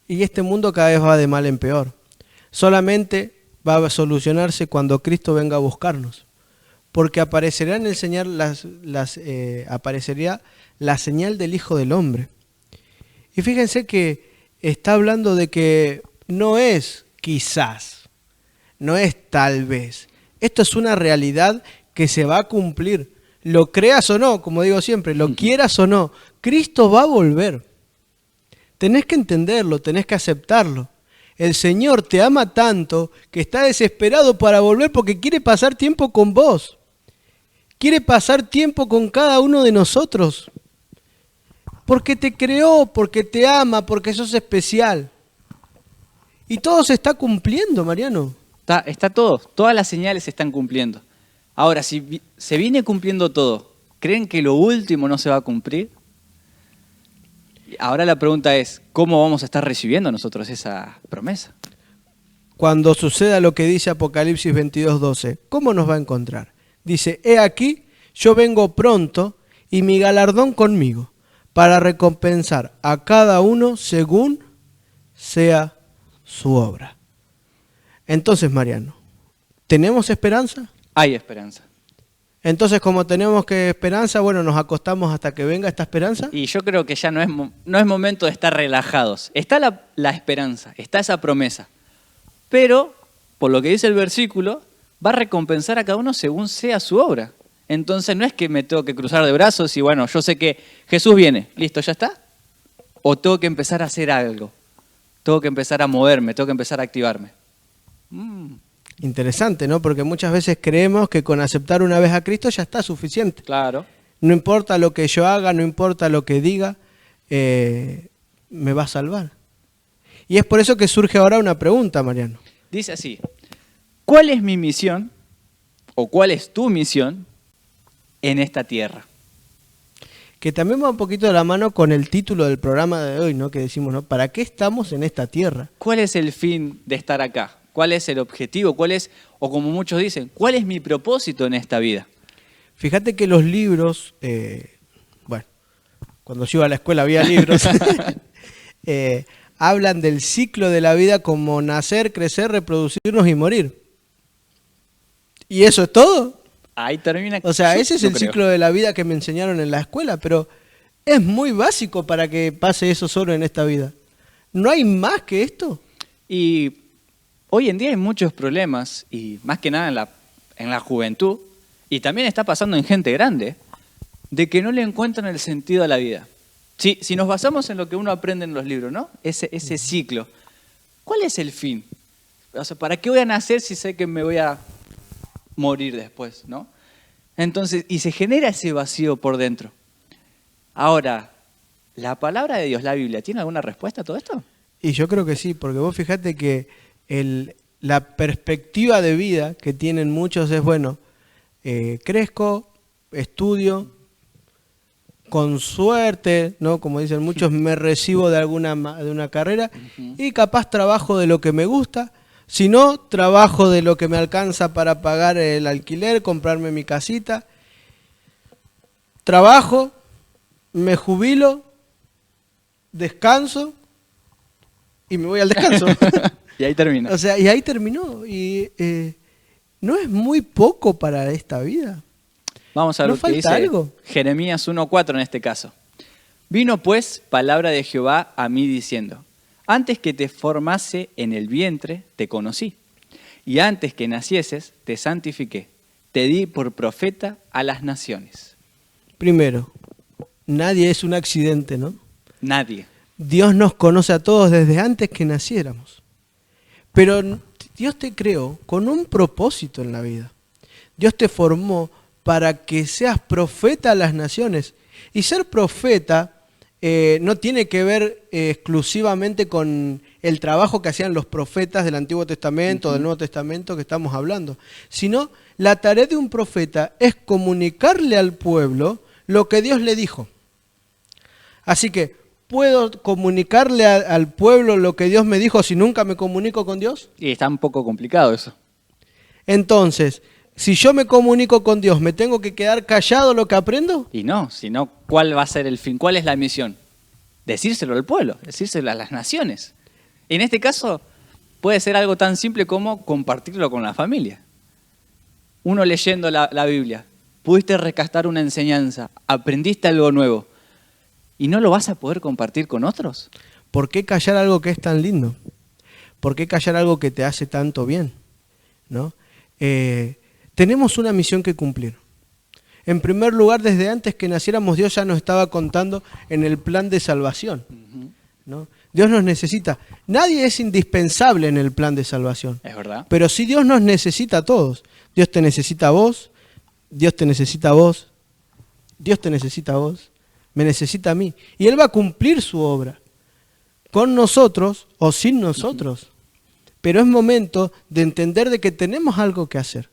Y este mundo cada vez va de mal en peor. Solamente va a solucionarse cuando Cristo venga a buscarnos. Porque aparecerá en el Señor aparecería la señal del Hijo del Hombre. Y fíjense que está hablando de que no es quizás, no es tal vez. Esto es una realidad que se va a cumplir. Lo creas o no, como digo siempre, lo quieras o no, Cristo va a volver. Tenés que entenderlo, tenés que aceptarlo. El Señor te ama tanto que está desesperado para volver porque quiere pasar tiempo con vos. Quiere pasar tiempo con cada uno de nosotros. Porque te creó, porque te ama, porque sos especial. Y todo se está cumpliendo, Mariano.
Está todo, todas las señales se están cumpliendo. Ahora, si se viene cumpliendo todo, ¿creen que lo último no se va a cumplir? Ahora la pregunta es, ¿cómo vamos a estar recibiendo nosotros esa promesa?
Cuando suceda lo que dice Apocalipsis 22:12, ¿cómo nos va a encontrar? Dice, he aquí, yo vengo pronto y mi galardón conmigo, para recompensar a cada uno según sea su obra. Entonces, Mariano, ¿tenemos esperanza?
Hay esperanza.
Entonces, como tenemos esperanza, bueno, nos acostamos hasta que venga esta esperanza.
Y yo creo que ya no es momento de estar relajados. Está la esperanza, está esa promesa. Pero, por lo que dice el versículo, va a recompensar a cada uno según sea su obra. Entonces no es que me tengo que cruzar de brazos y bueno, yo sé que Jesús viene, listo, ¿ya está? O tengo que empezar a hacer algo. Tengo que empezar a moverme, tengo que empezar a activarme.
Interesante, ¿no? Porque muchas veces creemos que con aceptar una vez a Cristo ya está suficiente.
Claro.
No importa lo que yo haga, no importa lo que diga, me va a salvar. Y es por eso que surge ahora una pregunta, Mariano.
Dice así, ¿cuál es mi misión o cuál es tu misión en esta tierra?
Que también va un poquito de la mano con el título del programa de hoy, ¿no? Que decimos, ¿no? ¿Para qué estamos en esta tierra?
¿Cuál es el fin de estar acá? ¿Cuál es el objetivo? ¿Cuál es, o como muchos dicen, cuál es mi propósito en esta vida?
Fíjate que los libros, bueno, cuando yo iba a la escuela había libros, hablan del ciclo de la vida como nacer, crecer, reproducirnos y morir. ¿Y eso es todo?
Ahí termina.
O sea, ese es el ciclo de la vida que me enseñaron en la escuela, pero es muy básico para que pase eso solo en esta vida. ¿No hay más que esto?
Y hoy en día hay muchos problemas, y más que nada en la juventud, y también está pasando en gente grande, de que no le encuentran el sentido a la vida. Si nos basamos en lo que uno aprende en los libros, ¿no? Ese ciclo. ¿Cuál es el fin? O sea, ¿para qué voy a nacer si sé que me voy a morir después, ¿no? Entonces, y se genera ese vacío por dentro. Ahora, ¿la palabra de Dios, la Biblia, tiene alguna respuesta a todo esto?
Y yo creo que sí, porque vos fijate que la perspectiva de vida que tienen muchos es, bueno, crezco, estudio, con suerte, ¿no? Como dicen muchos, me recibo de una carrera y capaz trabajo de lo que me gusta. Si no, trabajo de lo que me alcanza para pagar el alquiler, comprarme mi casita. Trabajo, me jubilo descanso y me voy al descanso.
Y ahí termina.
O sea, y ahí terminó. Y no es muy poco para esta vida.
Vamos a ver
¿No
lo que
falta
dice
algo?
Jeremías 1:4 en este caso. Vino pues palabra de Jehová a mí diciendo, antes que te formase en el vientre, te conocí, y antes que nacieses, te santifiqué, te di por profeta a las naciones.
Primero, nadie es un accidente, ¿no?
Nadie.
Dios nos conoce a todos desde antes que naciéramos. Pero Dios te creó con un propósito en la vida. Dios te formó para que seas profeta a las naciones. Y ser profeta no tiene que ver exclusivamente con el trabajo que hacían los profetas del Antiguo Testamento, del Nuevo Testamento que estamos hablando, sino la tarea de un profeta es comunicarle al pueblo lo que Dios le dijo. Así que, ¿puedo comunicarle al pueblo lo que Dios me dijo si nunca me comunico con Dios?
Y está un poco complicado eso.
Entonces, si yo me comunico con Dios, ¿me tengo que quedar callado lo que aprendo?
Y no, sino ¿cuál va a ser el fin? ¿Cuál es la misión? Decírselo al pueblo, decírselo a las naciones. En este caso, puede ser algo tan simple como compartirlo con la familia. Uno leyendo la Biblia, pudiste rescatar una enseñanza, aprendiste algo nuevo, ¿y no lo vas a poder compartir con otros?
¿Por qué callar algo que es tan lindo? ¿Por qué callar algo que te hace tanto bien? ¿No? Tenemos una misión que cumplir. En primer lugar, desde antes que naciéramos, Dios ya nos estaba contando en el plan de salvación, ¿no? Dios nos necesita. Nadie es indispensable en el plan de salvación.
Es verdad.
Pero sí Dios nos necesita a todos. Dios te necesita a vos, Dios te necesita a vos, Dios te necesita a vos, me necesita a mí. Y Él va a cumplir su obra, con nosotros o sin nosotros. Pero es momento de entender de que tenemos algo que hacer.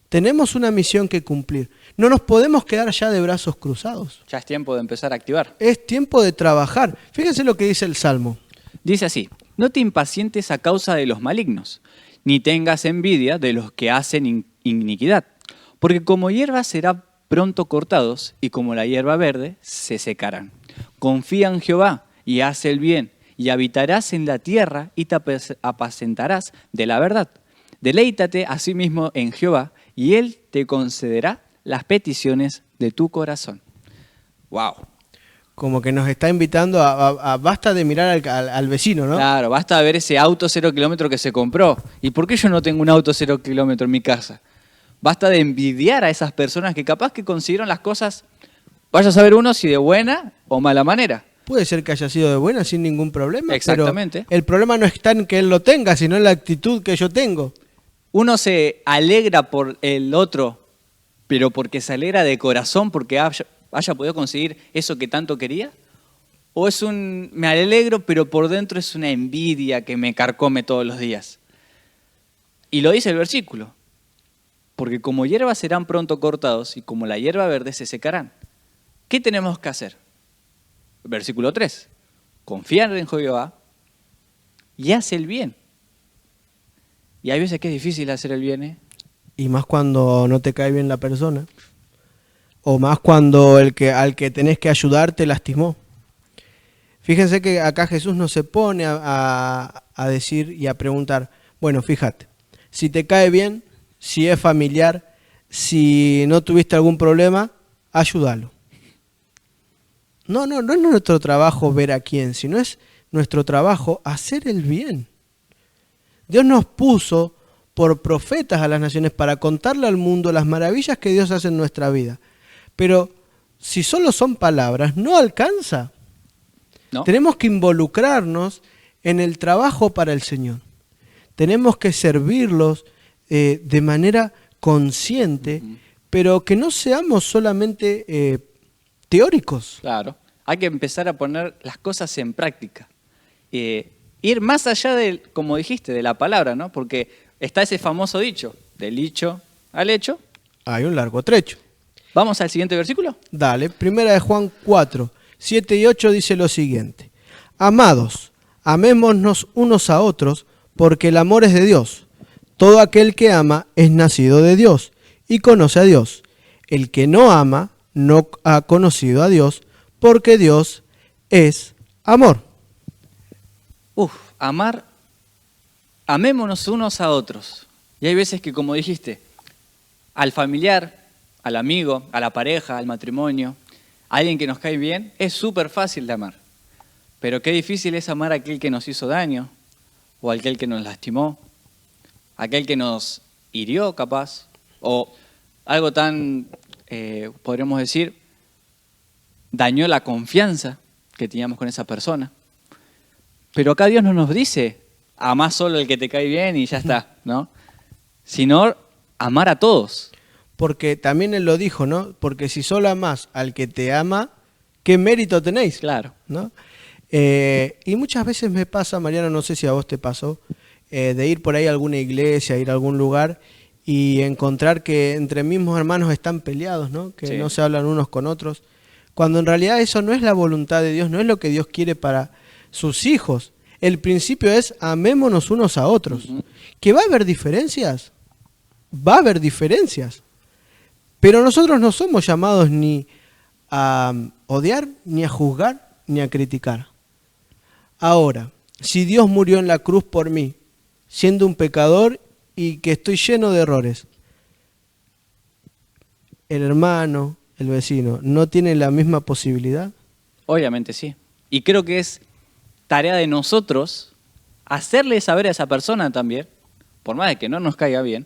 Tenemos una misión que cumplir. No nos podemos quedar ya de brazos cruzados.
Ya es tiempo de empezar a activar.
Es tiempo de trabajar. Fíjense lo que dice el Salmo.
Dice así, no te impacientes a causa de los malignos, ni tengas envidia de los que hacen iniquidad, porque como hierba será pronto cortados, y como la hierba verde se secarán. Confía en Jehová y haz el bien, y habitarás en la tierra y te apacentarás de la verdad. Deleítate asimismo en Jehová, y Él te concederá las peticiones de tu corazón. ¡Wow!
Como que nos está invitando a basta de mirar al vecino, ¿no?
Claro, basta ver ese auto 0 kilómetro que se compró. ¿Y por qué yo no tengo un auto 0 kilómetro en mi casa? Basta de envidiar a esas personas que capaz que consiguieron las cosas, vaya a saber uno si de buena o mala manera.
Puede ser que haya sido de buena sin ningún problema.
Exactamente.
Pero el problema no está en que él lo tenga, sino en la actitud que yo tengo.
Uno se alegra por el otro, pero porque se alegra de corazón, porque haya podido conseguir eso que tanto quería. ¿O es me alegro, pero por dentro es una envidia que me carcome todos los días? Y lo dice el versículo. Porque como hierba serán pronto cortados y como la hierba verde se secarán. ¿Qué tenemos que hacer? Versículo 3. Confiar en Jehová y haz el bien. Y hay veces que es difícil hacer el bien, ¿eh?
Y más cuando no te cae bien la persona. O más cuando al que tenés que ayudar te lastimó. Fíjense que acá Jesús no se pone a decir y a preguntar, bueno, fíjate, si te cae bien, si es familiar, si no tuviste algún problema, ayúdalo. No es nuestro trabajo ver a quién, sino es nuestro trabajo hacer el bien. Dios nos puso por profetas a las naciones para contarle al mundo las maravillas que Dios hace en nuestra vida. Pero si solo son palabras, no alcanza.
¿No?
Tenemos que involucrarnos en el trabajo para el Señor. Tenemos que servirlos de manera consciente, pero que no seamos solamente teóricos.
Claro, hay que empezar a poner las cosas en práctica. Ir más allá de, como dijiste, de la palabra, ¿no? Porque está ese famoso dicho, del dicho al hecho.
Hay un largo trecho.
¿Vamos al siguiente versículo?
Dale, primera de Juan 4, 7 y 8 dice lo siguiente. Amados, amémonos unos a otros, porque el amor es de Dios. Todo aquel que ama es nacido de Dios y conoce a Dios. El que no ama no ha conocido a Dios, porque Dios es Amor.
Amar, amémonos unos a otros. Y hay veces que, como dijiste, al familiar, al amigo, a la pareja, al matrimonio, a alguien que nos cae bien, es súper fácil de amar. Pero qué difícil es amar a aquel que nos hizo daño, o a aquel que nos lastimó, a aquel que nos hirió capaz, o algo tan, podríamos decir, dañó la confianza que teníamos con esa persona. Pero acá Dios no nos dice, amá solo el que te cae bien y ya está, ¿no? Sino amar a todos.
Porque también Él lo dijo, ¿no? Porque si solo amás al que te ama, ¿qué mérito tenéis?
Claro.
¿No? Y muchas veces me pasa, Mariano, no sé si a vos te pasó, de ir por ahí a alguna iglesia, ir a algún lugar y encontrar que entre mismos hermanos están peleados, ¿no? Que
Sí.
no se hablan unos con otros. Cuando en realidad eso no es la voluntad de Dios, no es lo que Dios quiere para sus hijos. El principio es amémonos unos a otros. ¿Que va a haber diferencias? Va a haber diferencias. Pero nosotros no somos llamados ni a odiar, ni a juzgar, ni a criticar. Ahora, si Dios murió en la cruz por mí, siendo un pecador y que estoy lleno de errores, el hermano, el vecino, ¿no tiene la misma posibilidad?
Obviamente sí. Y creo que es tarea de nosotros hacerle saber a esa persona también, por más de que no nos caiga bien,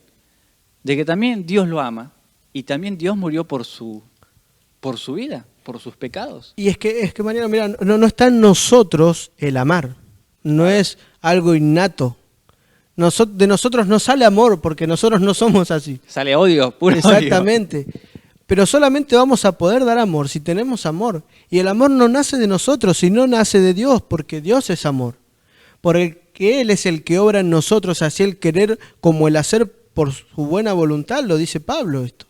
de que también Dios lo ama y también Dios murió por su vida, por sus pecados.
Y es que Mariano, mira, no está en nosotros el amar, no es algo innato. De nosotros no sale amor porque nosotros no somos así.
Sale odio, puro
Exactamente. Pero solamente vamos a poder dar amor si tenemos amor. Y el amor no nace de nosotros, sino nace de Dios, porque Dios es amor. Porque Él es el que obra en nosotros, así el querer como el hacer por su buena voluntad, lo dice Pablo esto.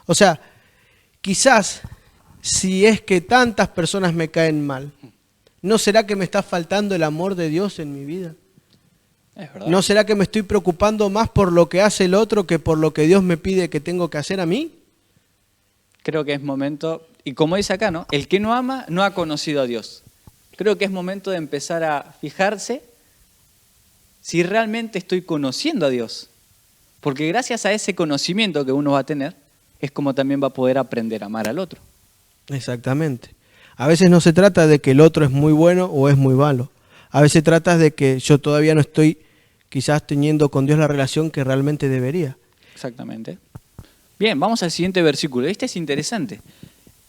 O sea, quizás si es que tantas personas me caen mal, ¿no será que me está faltando el amor de Dios en mi vida?
Es verdad.
¿No será que me estoy preocupando más por lo que hace el otro que por lo que Dios me pide que tengo que hacer a mí?
Creo que es momento, y como dice acá, ¿no? El que no ama no ha conocido a Dios. Creo que es momento de empezar a fijarse si realmente estoy conociendo a Dios. Porque gracias a ese conocimiento que uno va a tener, es como también va a poder aprender a amar al otro.
Exactamente. A veces no se trata de que el otro es muy bueno o es muy malo. A veces trata de que yo todavía no estoy quizás teniendo con Dios la relación que realmente debería.
Exactamente. Bien, vamos al siguiente versículo. Este es interesante.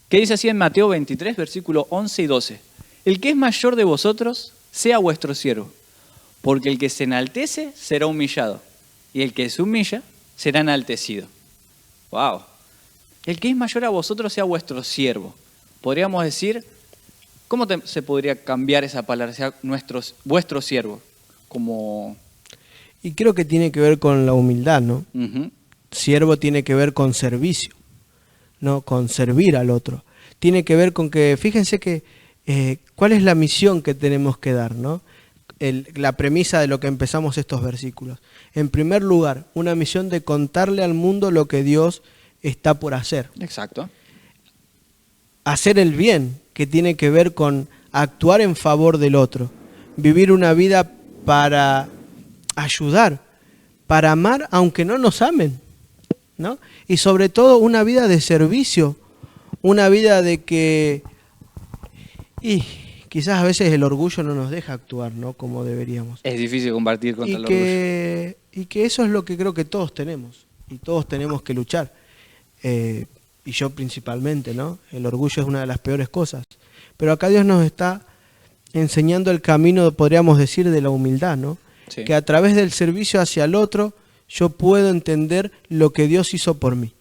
¿Qué dice así en Mateo 23, versículo 11 y 12? El que es mayor de vosotros, sea vuestro siervo, porque el que se enaltece será humillado, y el que se humilla será enaltecido. ¡Wow! El que es mayor a vosotros, sea vuestro siervo. Podríamos decir, ¿cómo se podría cambiar esa palabra? Sea vuestro siervo. Como...
Y creo que tiene que ver con la humildad, ¿no?
Ujú.
Siervo tiene que ver con servicio, ¿no? Con servir al otro. Tiene que ver con que, fíjense que, ¿cuál es la misión que tenemos que dar, ¿no? La premisa de lo que empezamos estos versículos. En primer lugar, una misión de contarle al mundo lo que Dios está por hacer.
Exacto.
Hacer el bien, que tiene que ver con actuar en favor del otro. Vivir una vida para ayudar, para amar aunque no nos amen, ¿no? Y sobre todo una vida de servicio, una vida de que... Y quizás a veces el orgullo no nos deja actuar, ¿no? Como deberíamos.
Es difícil combatir contra el orgullo.
Y que eso es lo que creo que todos tenemos. Y todos tenemos que luchar. Y yo principalmente, ¿no? El orgullo es una de las peores cosas. Pero acá Dios nos está enseñando el camino, podríamos decir, de la humildad, ¿no?
Sí.
Que a través del servicio hacia el otro, yo puedo entender lo que Dios hizo por mí.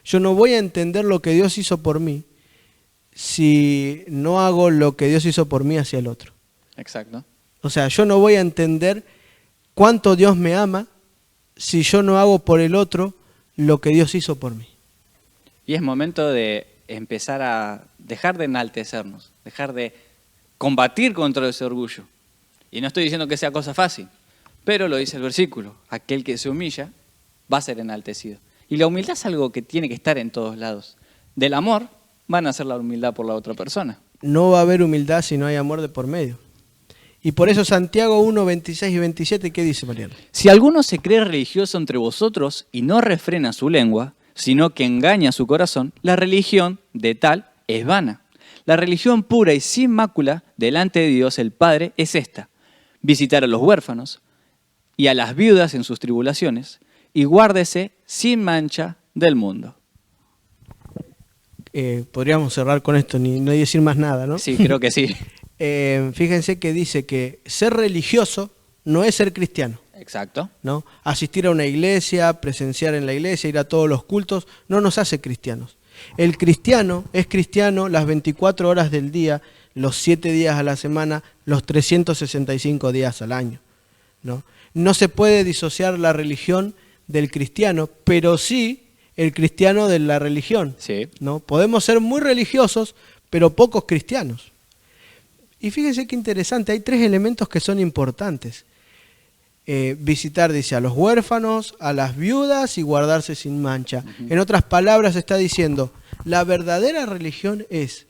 Yo no voy a entender lo que Dios hizo por mí si no hago lo que Dios hizo por mí hacia el otro.
Exacto.
O sea, yo no voy a entender cuánto Dios me ama si yo no hago por el otro lo que Dios hizo por mí.
Y es momento de empezar a dejar de enaltecernos, dejar de combatir contra ese orgullo. Y no estoy diciendo que sea cosa fácil, pero lo dice el versículo, aquel que se humilla va a ser enaltecido. Y la humildad es algo que tiene que estar en todos lados. Del amor van a hacer la humildad por la otra persona.
no va a haber humildad si no hay amor de por medio. Y por eso Santiago 1, 26 y 27, ¿qué dice, Mariano?
Si alguno se cree religioso entre vosotros y no refrena su lengua, sino que engaña su corazón, la religión de tal es vana. La religión pura y sin mácula delante de Dios el Padre es esta: visitar a los huérfanos y a las viudas en sus tribulaciones, y guárdese sin mancha del mundo.
Podríamos cerrar con esto, ni no decir más nada, ¿no?
Sí, creo que sí.
Fíjense que dice que ser religioso no es ser cristiano,
Exacto.
¿no? Asistir a una iglesia, presenciar en la iglesia, ir a todos los cultos, no nos hace cristianos. El cristiano es cristiano las 24 horas del día, los 7 días a la semana, los 365 días al año, ¿no? No se puede disociar la religión del cristiano, pero sí el cristiano de la religión,
Sí.
¿no? Podemos ser muy religiosos, pero pocos cristianos. Y fíjense qué interesante, hay 3 elementos que son importantes. Visitar, dice, a los huérfanos, a las viudas y guardarse sin mancha. En otras palabras está diciendo, la verdadera religión es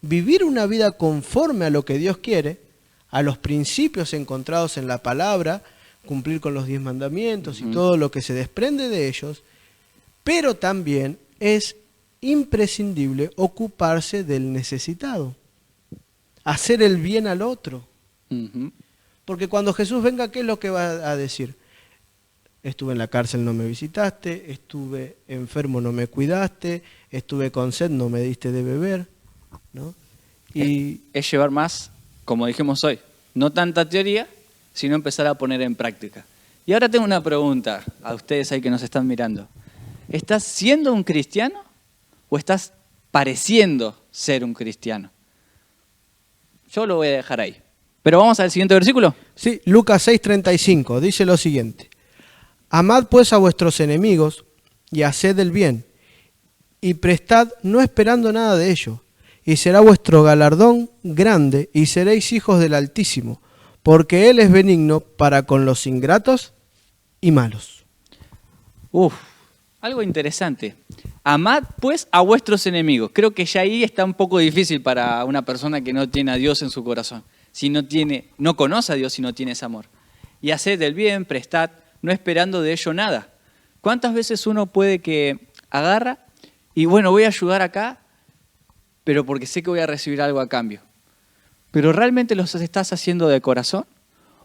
vivir una vida conforme a lo que Dios quiere, a los principios encontrados en la palabra, cumplir con los 10 mandamientos y todo lo que se desprende de ellos, pero también es imprescindible ocuparse del necesitado, hacer el bien al otro.
Ujú.
Porque cuando Jesús venga, ¿qué es lo que va a decir? Estuve en la cárcel, no me visitaste, estuve enfermo, no me cuidaste, estuve con sed, no me diste de beber, ¿no? Y
Es llevar más, como dijimos hoy, no tanta teoría, sino empezar a poner en práctica. Y ahora tengo una pregunta a ustedes ahí que nos están mirando. ¿Estás siendo un cristiano o estás pareciendo ser un cristiano? Yo lo voy a dejar ahí. Pero vamos al siguiente versículo.
sí, Lucas 6:35 dice lo siguiente: amad pues a vuestros enemigos y haced el bien, y prestad no esperando nada de ello, y será vuestro galardón grande, y seréis hijos del Altísimo, porque Él es benigno para con los ingratos y malos.
Algo interesante. Amad pues a vuestros enemigos. Creo que ya ahí está un poco difícil para una persona que no tiene a Dios en su corazón. Si no conoce a Dios, si no tiene ese amor. Y haced el bien, prestad, no esperando de ello nada. ¿Cuántas veces uno puede que agarra y bueno, voy a ayudar acá, pero porque sé que voy a recibir algo a cambio? ¿Pero realmente los estás haciendo de corazón?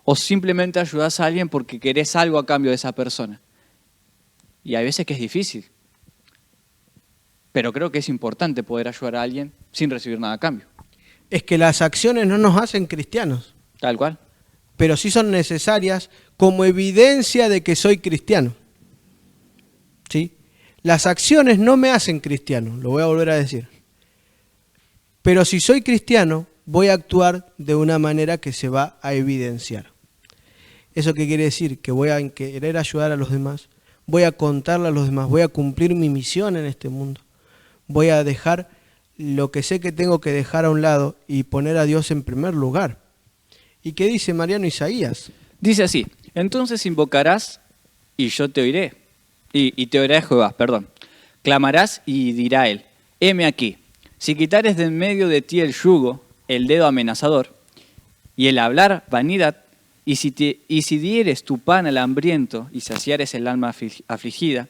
¿O simplemente ayudás a alguien porque querés algo a cambio de esa persona? Y hay veces que es difícil. Pero creo que es importante poder ayudar a alguien sin recibir nada a cambio.
Es que las acciones no nos hacen cristianos,
Tal cual.
pero sí son necesarias como evidencia de que soy cristiano. ¿Sí? Las acciones no me hacen cristiano, lo voy a volver a decir. Pero si soy cristiano, voy a actuar de una manera que se va a evidenciar. ¿Eso qué quiere decir? Que voy a querer ayudar a los demás, voy a contarle a los demás, voy a cumplir mi misión en este mundo, voy a dejar lo que sé que tengo que dejar a un lado y poner a Dios en primer lugar. ¿Y qué dice Mariano Isaías?
Dice así: entonces invocarás y yo te oiré. Y te oirá Jehová, perdón. Clamarás y dirá él: heme aquí. Si quitares de en medio de ti el yugo, el dedo amenazador, y el hablar vanidad, y si dieres tu pan al hambriento y saciares el alma afligida,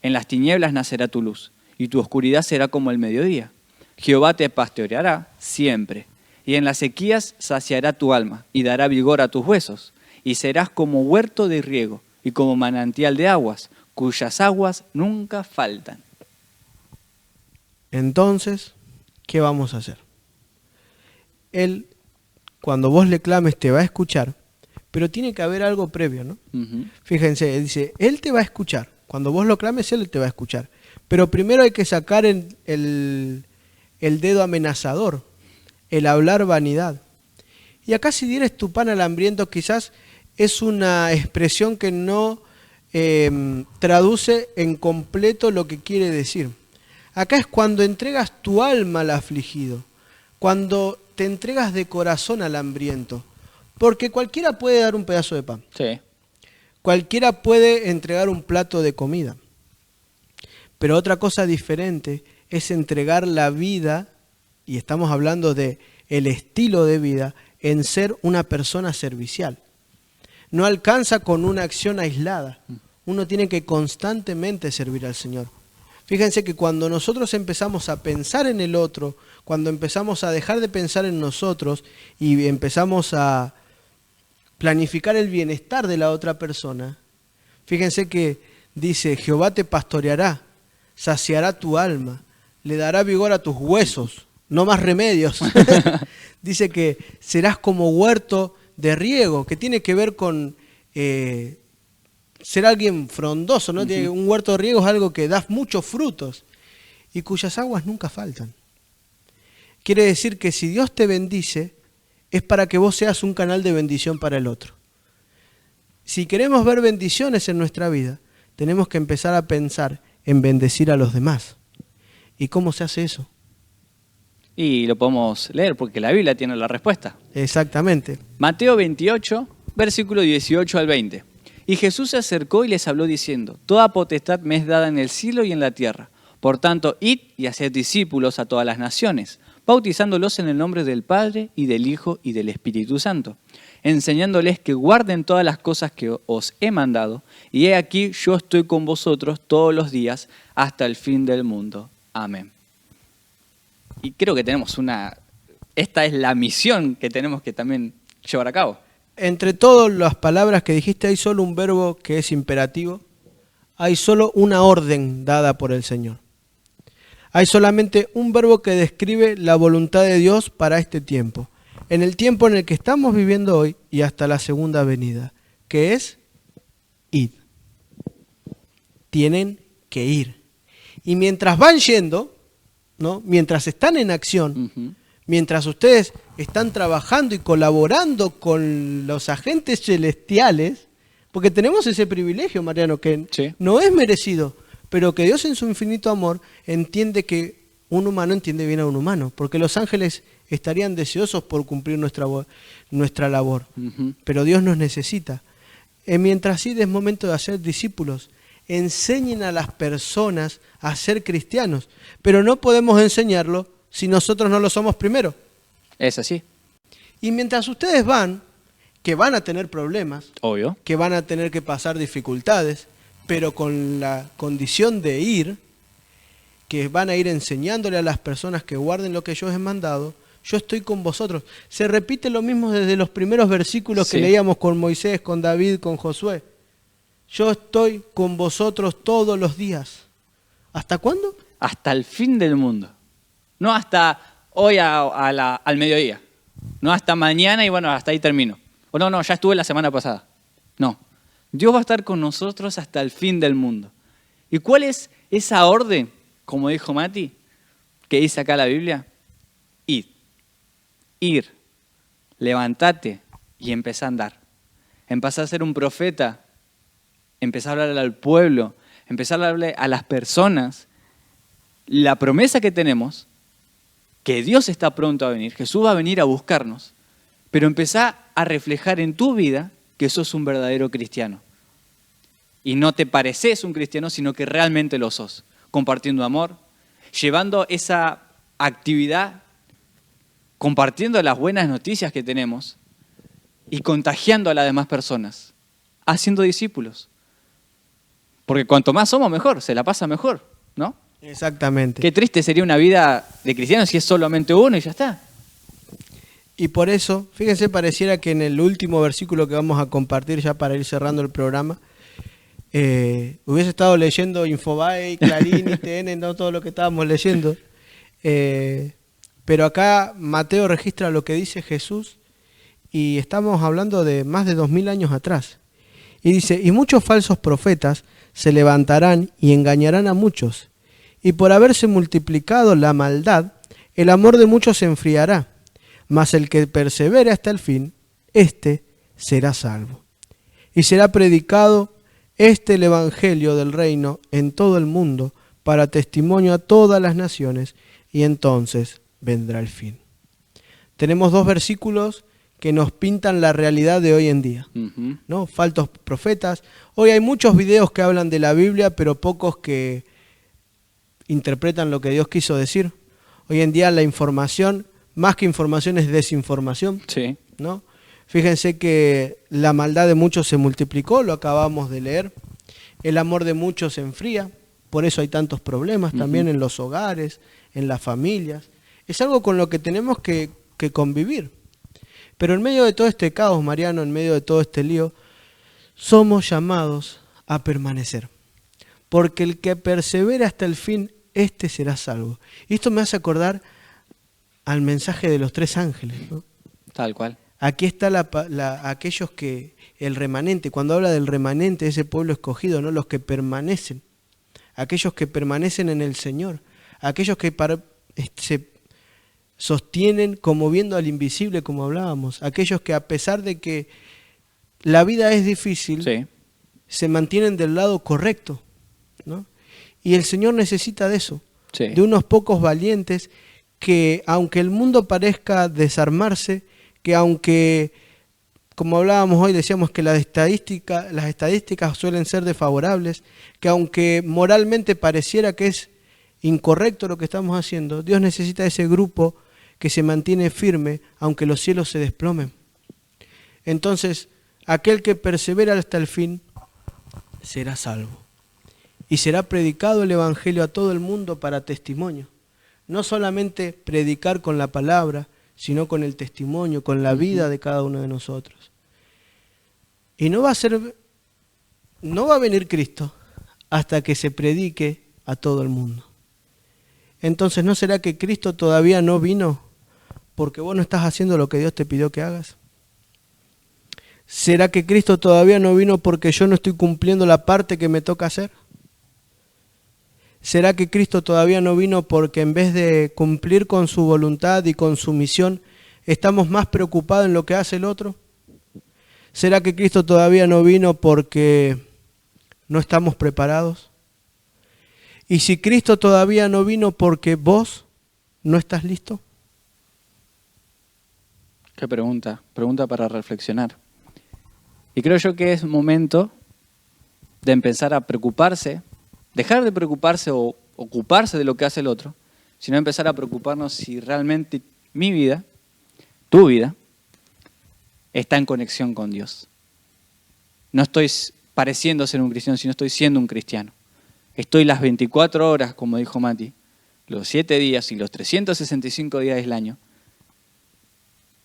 en las tinieblas nacerá tu luz, y tu oscuridad será como el mediodía. Jehová te pastoreará siempre, y en las sequías saciará tu alma, y dará vigor a tus huesos, y serás como huerto de riego, y como manantial de aguas, cuyas aguas nunca faltan.
Entonces, ¿qué vamos a hacer? Él, cuando vos le clames, te va a escuchar, pero tiene que haber algo previo, ¿no?
Ujú.
Fíjense, él dice, Él te va a escuchar. Cuando vos lo clames, Él te va a escuchar. Pero primero hay que sacar el dedo amenazador, el hablar vanidad. Y acá si dieres tu pan al hambriento, quizás es una expresión que no traduce en completo lo que quiere decir. Acá es cuando entregas tu alma al afligido, cuando te entregas de corazón al hambriento. Porque cualquiera puede dar un pedazo de pan.
Sí.
Cualquiera puede entregar un plato de comida. Pero otra cosa diferente es entregar la vida y estamos hablando de el estilo de vida, en ser una persona servicial. No alcanza con una acción aislada. Uno tiene que constantemente servir al Señor. Fíjense que cuando nosotros empezamos a pensar en el otro, cuando empezamos a dejar de pensar en nosotros y empezamos a planificar el bienestar de la otra persona, fíjense que dice, Jehová te pastoreará, saciará tu alma, le dará vigor a tus huesos, no más remedios. Dice que serás como huerto de riego, que tiene que ver con ser alguien frondoso, ¿no? Uh-huh. Un huerto de riego es algo que da muchos frutos y cuyas aguas nunca faltan. Quiere decir que si Dios te bendice, es para que vos seas un canal de bendición para el otro. Si queremos ver bendiciones en nuestra vida, tenemos que empezar a pensar en bendecir a los demás. ¿Y cómo se hace eso?
Y lo podemos leer porque la Biblia tiene la respuesta.
Exactamente.
Mateo 28, versículo 18 al 20. Y Jesús se acercó y les habló diciendo, toda potestad me es dada en el cielo y en la tierra. Por tanto, id y haced discípulos a todas las naciones, bautizándolos en el nombre del Padre y del Hijo y del Espíritu Santo, enseñándoles que guarden todas las cosas que os he mandado, y he aquí yo estoy con vosotros todos los días hasta el fin del mundo. Amén. Y creo que esta es la misión que tenemos que también llevar a cabo.
Entre todas las palabras que dijiste hay solo un verbo que es imperativo, hay solo una orden dada por el Señor. Hay solamente un verbo que describe la voluntad de Dios para este tiempo, en el tiempo en el que estamos viviendo hoy y hasta la segunda venida, que es id. Tienen que ir. Y mientras van yendo, ¿no? Mientras están en acción, uh-huh. Mientras ustedes están trabajando y colaborando con los agentes celestiales, porque tenemos ese privilegio, Mariano, que sí. No es merecido, pero que Dios en su infinito amor entiende que un humano entiende bien a un humano, porque los ángeles estarían deseosos por cumplir nuestra labor, uh-huh. Pero Dios nos necesita. Mientras sí es momento de hacer discípulos, enseñen a las personas a ser cristianos, pero no podemos enseñarlo si nosotros no lo somos primero.
Es así.
Y mientras ustedes van, que van a tener problemas,
obvio,
que van a tener que pasar dificultades, pero con la condición de ir, que van a ir enseñándole a las personas que guarden lo que yo os he mandado, yo estoy con vosotros. Se repite lo mismo desde los primeros versículos que leíamos con Moisés, con David, con Josué. Yo estoy con vosotros todos los días. ¿Hasta cuándo?
Hasta el fin del mundo. No hasta hoy al mediodía. No hasta mañana y bueno, hasta ahí termino. O no, ya estuve la semana pasada. No. Dios va a estar con nosotros hasta el fin del mundo. ¿Y cuál es esa orden, como dijo Mati, que dice acá la Biblia? Ir, levantate y empezá a andar. Empezá a ser un profeta, empezá a hablarle al pueblo, empezá a hablarle a las personas. La promesa que tenemos, que Dios está pronto a venir, Jesús va a venir a buscarnos, pero empezá a reflejar en tu vida que sos un verdadero cristiano. Y no te pareces un cristiano, sino que realmente lo sos, compartiendo amor, llevando esa actividad, compartiendo las buenas noticias que tenemos y contagiando a las demás personas, haciendo discípulos. Porque cuanto más somos, mejor, se la pasa mejor, ¿no?
Exactamente.
Qué triste sería una vida de cristiano si es solamente uno y ya está.
Y por eso, fíjense, pareciera que en el último versículo que vamos a compartir ya para ir cerrando el programa, hubiese estado leyendo Infobae, Clarín, ITN, no todo lo que estábamos leyendo. Pero acá Mateo registra lo que dice Jesús y estamos hablando de más de 2000 años atrás. Y dice, y muchos falsos profetas se levantarán y engañarán a muchos. Y por haberse multiplicado la maldad, el amor de muchos se enfriará. Mas el que persevere hasta el fin, éste será salvo. Y será predicado el evangelio del reino en todo el mundo para testimonio a todas las naciones, y entonces vendrá el fin. Tenemos dos versículos que nos pintan la realidad de hoy en día, ¿no? Falsos profetas. Hoy hay muchos videos que hablan de la Biblia, pero pocos que interpretan lo que Dios quiso decir. Hoy en día la información, más que información, es desinformación,
Sí.
¿no? Fíjense que la maldad de muchos se multiplicó, lo acabamos de leer. El amor de muchos se enfría, por eso hay tantos problemas también en los hogares, en las familias. Es algo con lo que tenemos que convivir. Pero en medio de todo este caos, Mariano, en medio de todo este lío, somos llamados a permanecer. Porque el que persevera hasta el fin, este será salvo. Y esto me hace acordar al mensaje de los 3 ángeles, ¿no?
Tal cual.
Aquí está aquellos que, el remanente, cuando habla del remanente, ese pueblo escogido, ¿no? Los que permanecen, aquellos que permanecen en el Señor, aquellos que se sostienen como viendo al invisible, como hablábamos, aquellos que a pesar de que la vida es difícil,
Sí.
se mantienen del lado correcto, ¿no? Y el Señor necesita de eso,
Sí.
de unos pocos valientes que, aunque el mundo parezca desarmarse, que aunque, como hablábamos hoy, decíamos que las estadísticas suelen ser desfavorables, que aunque moralmente pareciera que es incorrecto lo que estamos haciendo, Dios necesita ese grupo que se mantiene firme aunque los cielos se desplomen. Entonces, aquel que persevera hasta el fin será salvo. Y será predicado el Evangelio a todo el mundo para testimonio. No solamente predicar con la palabra, sino con el testimonio, con la vida de cada uno de nosotros. Y no va a venir Cristo hasta que se predique a todo el mundo. Entonces, ¿no será que Cristo todavía no vino porque vos no estás haciendo lo que Dios te pidió que hagas? ¿Será que Cristo todavía no vino porque yo no estoy cumpliendo la parte que me toca hacer? ¿Será que Cristo todavía no vino porque en vez de cumplir con su voluntad y con su misión, estamos más preocupados en lo que hace el otro? ¿Será que Cristo todavía no vino porque no estamos preparados? ¿Y si Cristo todavía no vino porque vos no estás listo?
Qué pregunta para reflexionar. Y creo yo que es momento de empezar a preocuparse, dejar de preocuparse o ocuparse de lo que hace el otro, sino empezar a preocuparnos si realmente mi vida, tu vida, está en conexión con Dios. No estoy pareciendo ser un cristiano, sino estoy siendo un cristiano. Estoy las 24 horas, como dijo Mati, los 7 días y los 365 días del año,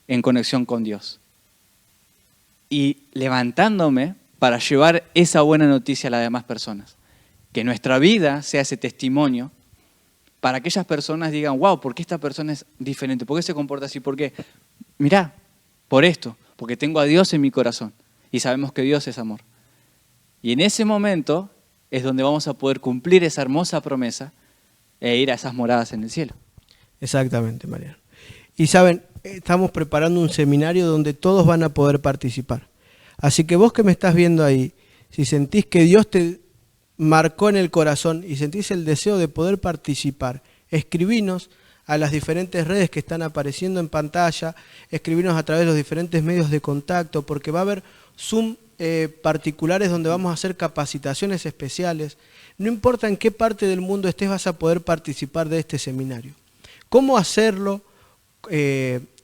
en conexión con Dios. Y levantándome para llevar esa buena noticia a las demás personas. Que nuestra vida sea ese testimonio para que aquellas personas digan, wow, ¿por qué esta persona es diferente? ¿Por qué se comporta así? ¿Por qué? Mirá, por esto, porque tengo a Dios en mi corazón y sabemos que Dios es amor. Y en ese momento es donde vamos a poder cumplir esa hermosa promesa e ir a esas moradas en el cielo.
Exactamente, Mariano. Y saben, estamos preparando un seminario donde todos van a poder participar. Así que vos que me estás viendo ahí, si sentís que Dios te marcó en el corazón y sentís el deseo de poder participar, escribinos a las diferentes redes que están apareciendo en pantalla, escribinos a través de los diferentes medios de contacto, porque va a haber Zoom particulares donde vamos a hacer capacitaciones especiales. No importa en qué parte del mundo estés, vas a poder participar de este seminario. ¿Cómo hacerlo?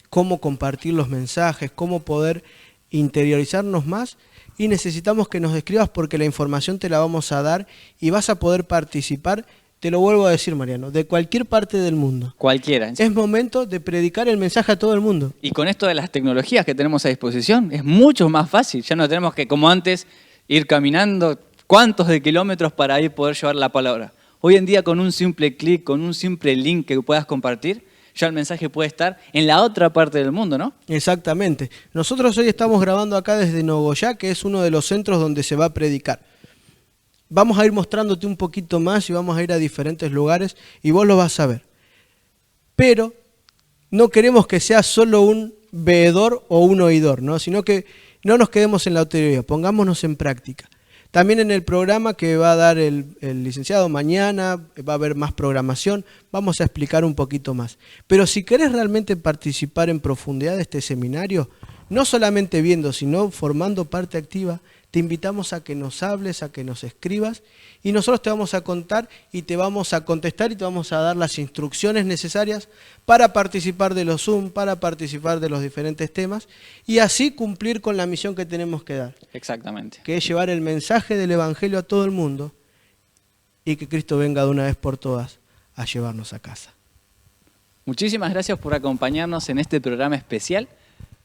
Cómo compartir los mensajes, cómo poder interiorizarnos más, y necesitamos que nos escribas porque la información te la vamos a dar y vas a poder participar, te lo vuelvo a decir, Mariano, de cualquier parte del mundo.
Cualquiera.
Es momento de predicar el mensaje a todo el mundo.
Y con esto de las tecnologías que tenemos a disposición, es mucho más fácil. Ya no tenemos que, como antes, ir caminando cuántos de kilómetros para ahí poder llevar la palabra. Hoy en día, con un simple clic, con un simple link que puedas compartir, ya el mensaje puede estar en la otra parte del mundo, ¿no?
Exactamente. Nosotros hoy estamos grabando acá desde Nogoyá, que es uno de los centros donde se va a predicar. Vamos a ir mostrándote un poquito más y vamos a ir a diferentes lugares y vos lo vas a ver. Pero no queremos que sea solo un veedor o un oidor, ¿no? Sino que no nos quedemos en la teoría, pongámonos en práctica. También en el programa que va a dar el licenciado mañana, va a haber más programación, vamos a explicar un poquito más. Pero si querés realmente participar en profundidad de este seminario, no solamente viendo, sino formando parte activa, te invitamos a que nos hables, a que nos escribas y nosotros te vamos a contar y te vamos a contestar y te vamos a dar las instrucciones necesarias para participar de los Zoom, para participar de los diferentes temas y así cumplir con la misión que tenemos que dar.
Exactamente.
Que es llevar el mensaje del Evangelio a todo el mundo y que Cristo venga de una vez por todas a llevarnos a casa.
Muchísimas gracias por acompañarnos en este programa especial.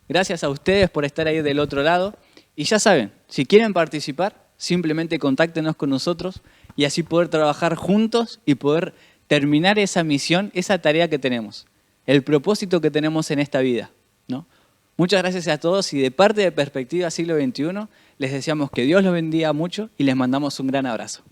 Gracias a ustedes por estar ahí del otro lado. Y ya saben, si quieren participar, simplemente contáctenos con nosotros y así poder trabajar juntos y poder terminar esa misión, esa tarea que tenemos, el propósito que tenemos en esta vida, ¿no? Muchas gracias a todos y de parte de Perspectiva Siglo XXI les deseamos que Dios los bendiga mucho y les mandamos un gran abrazo.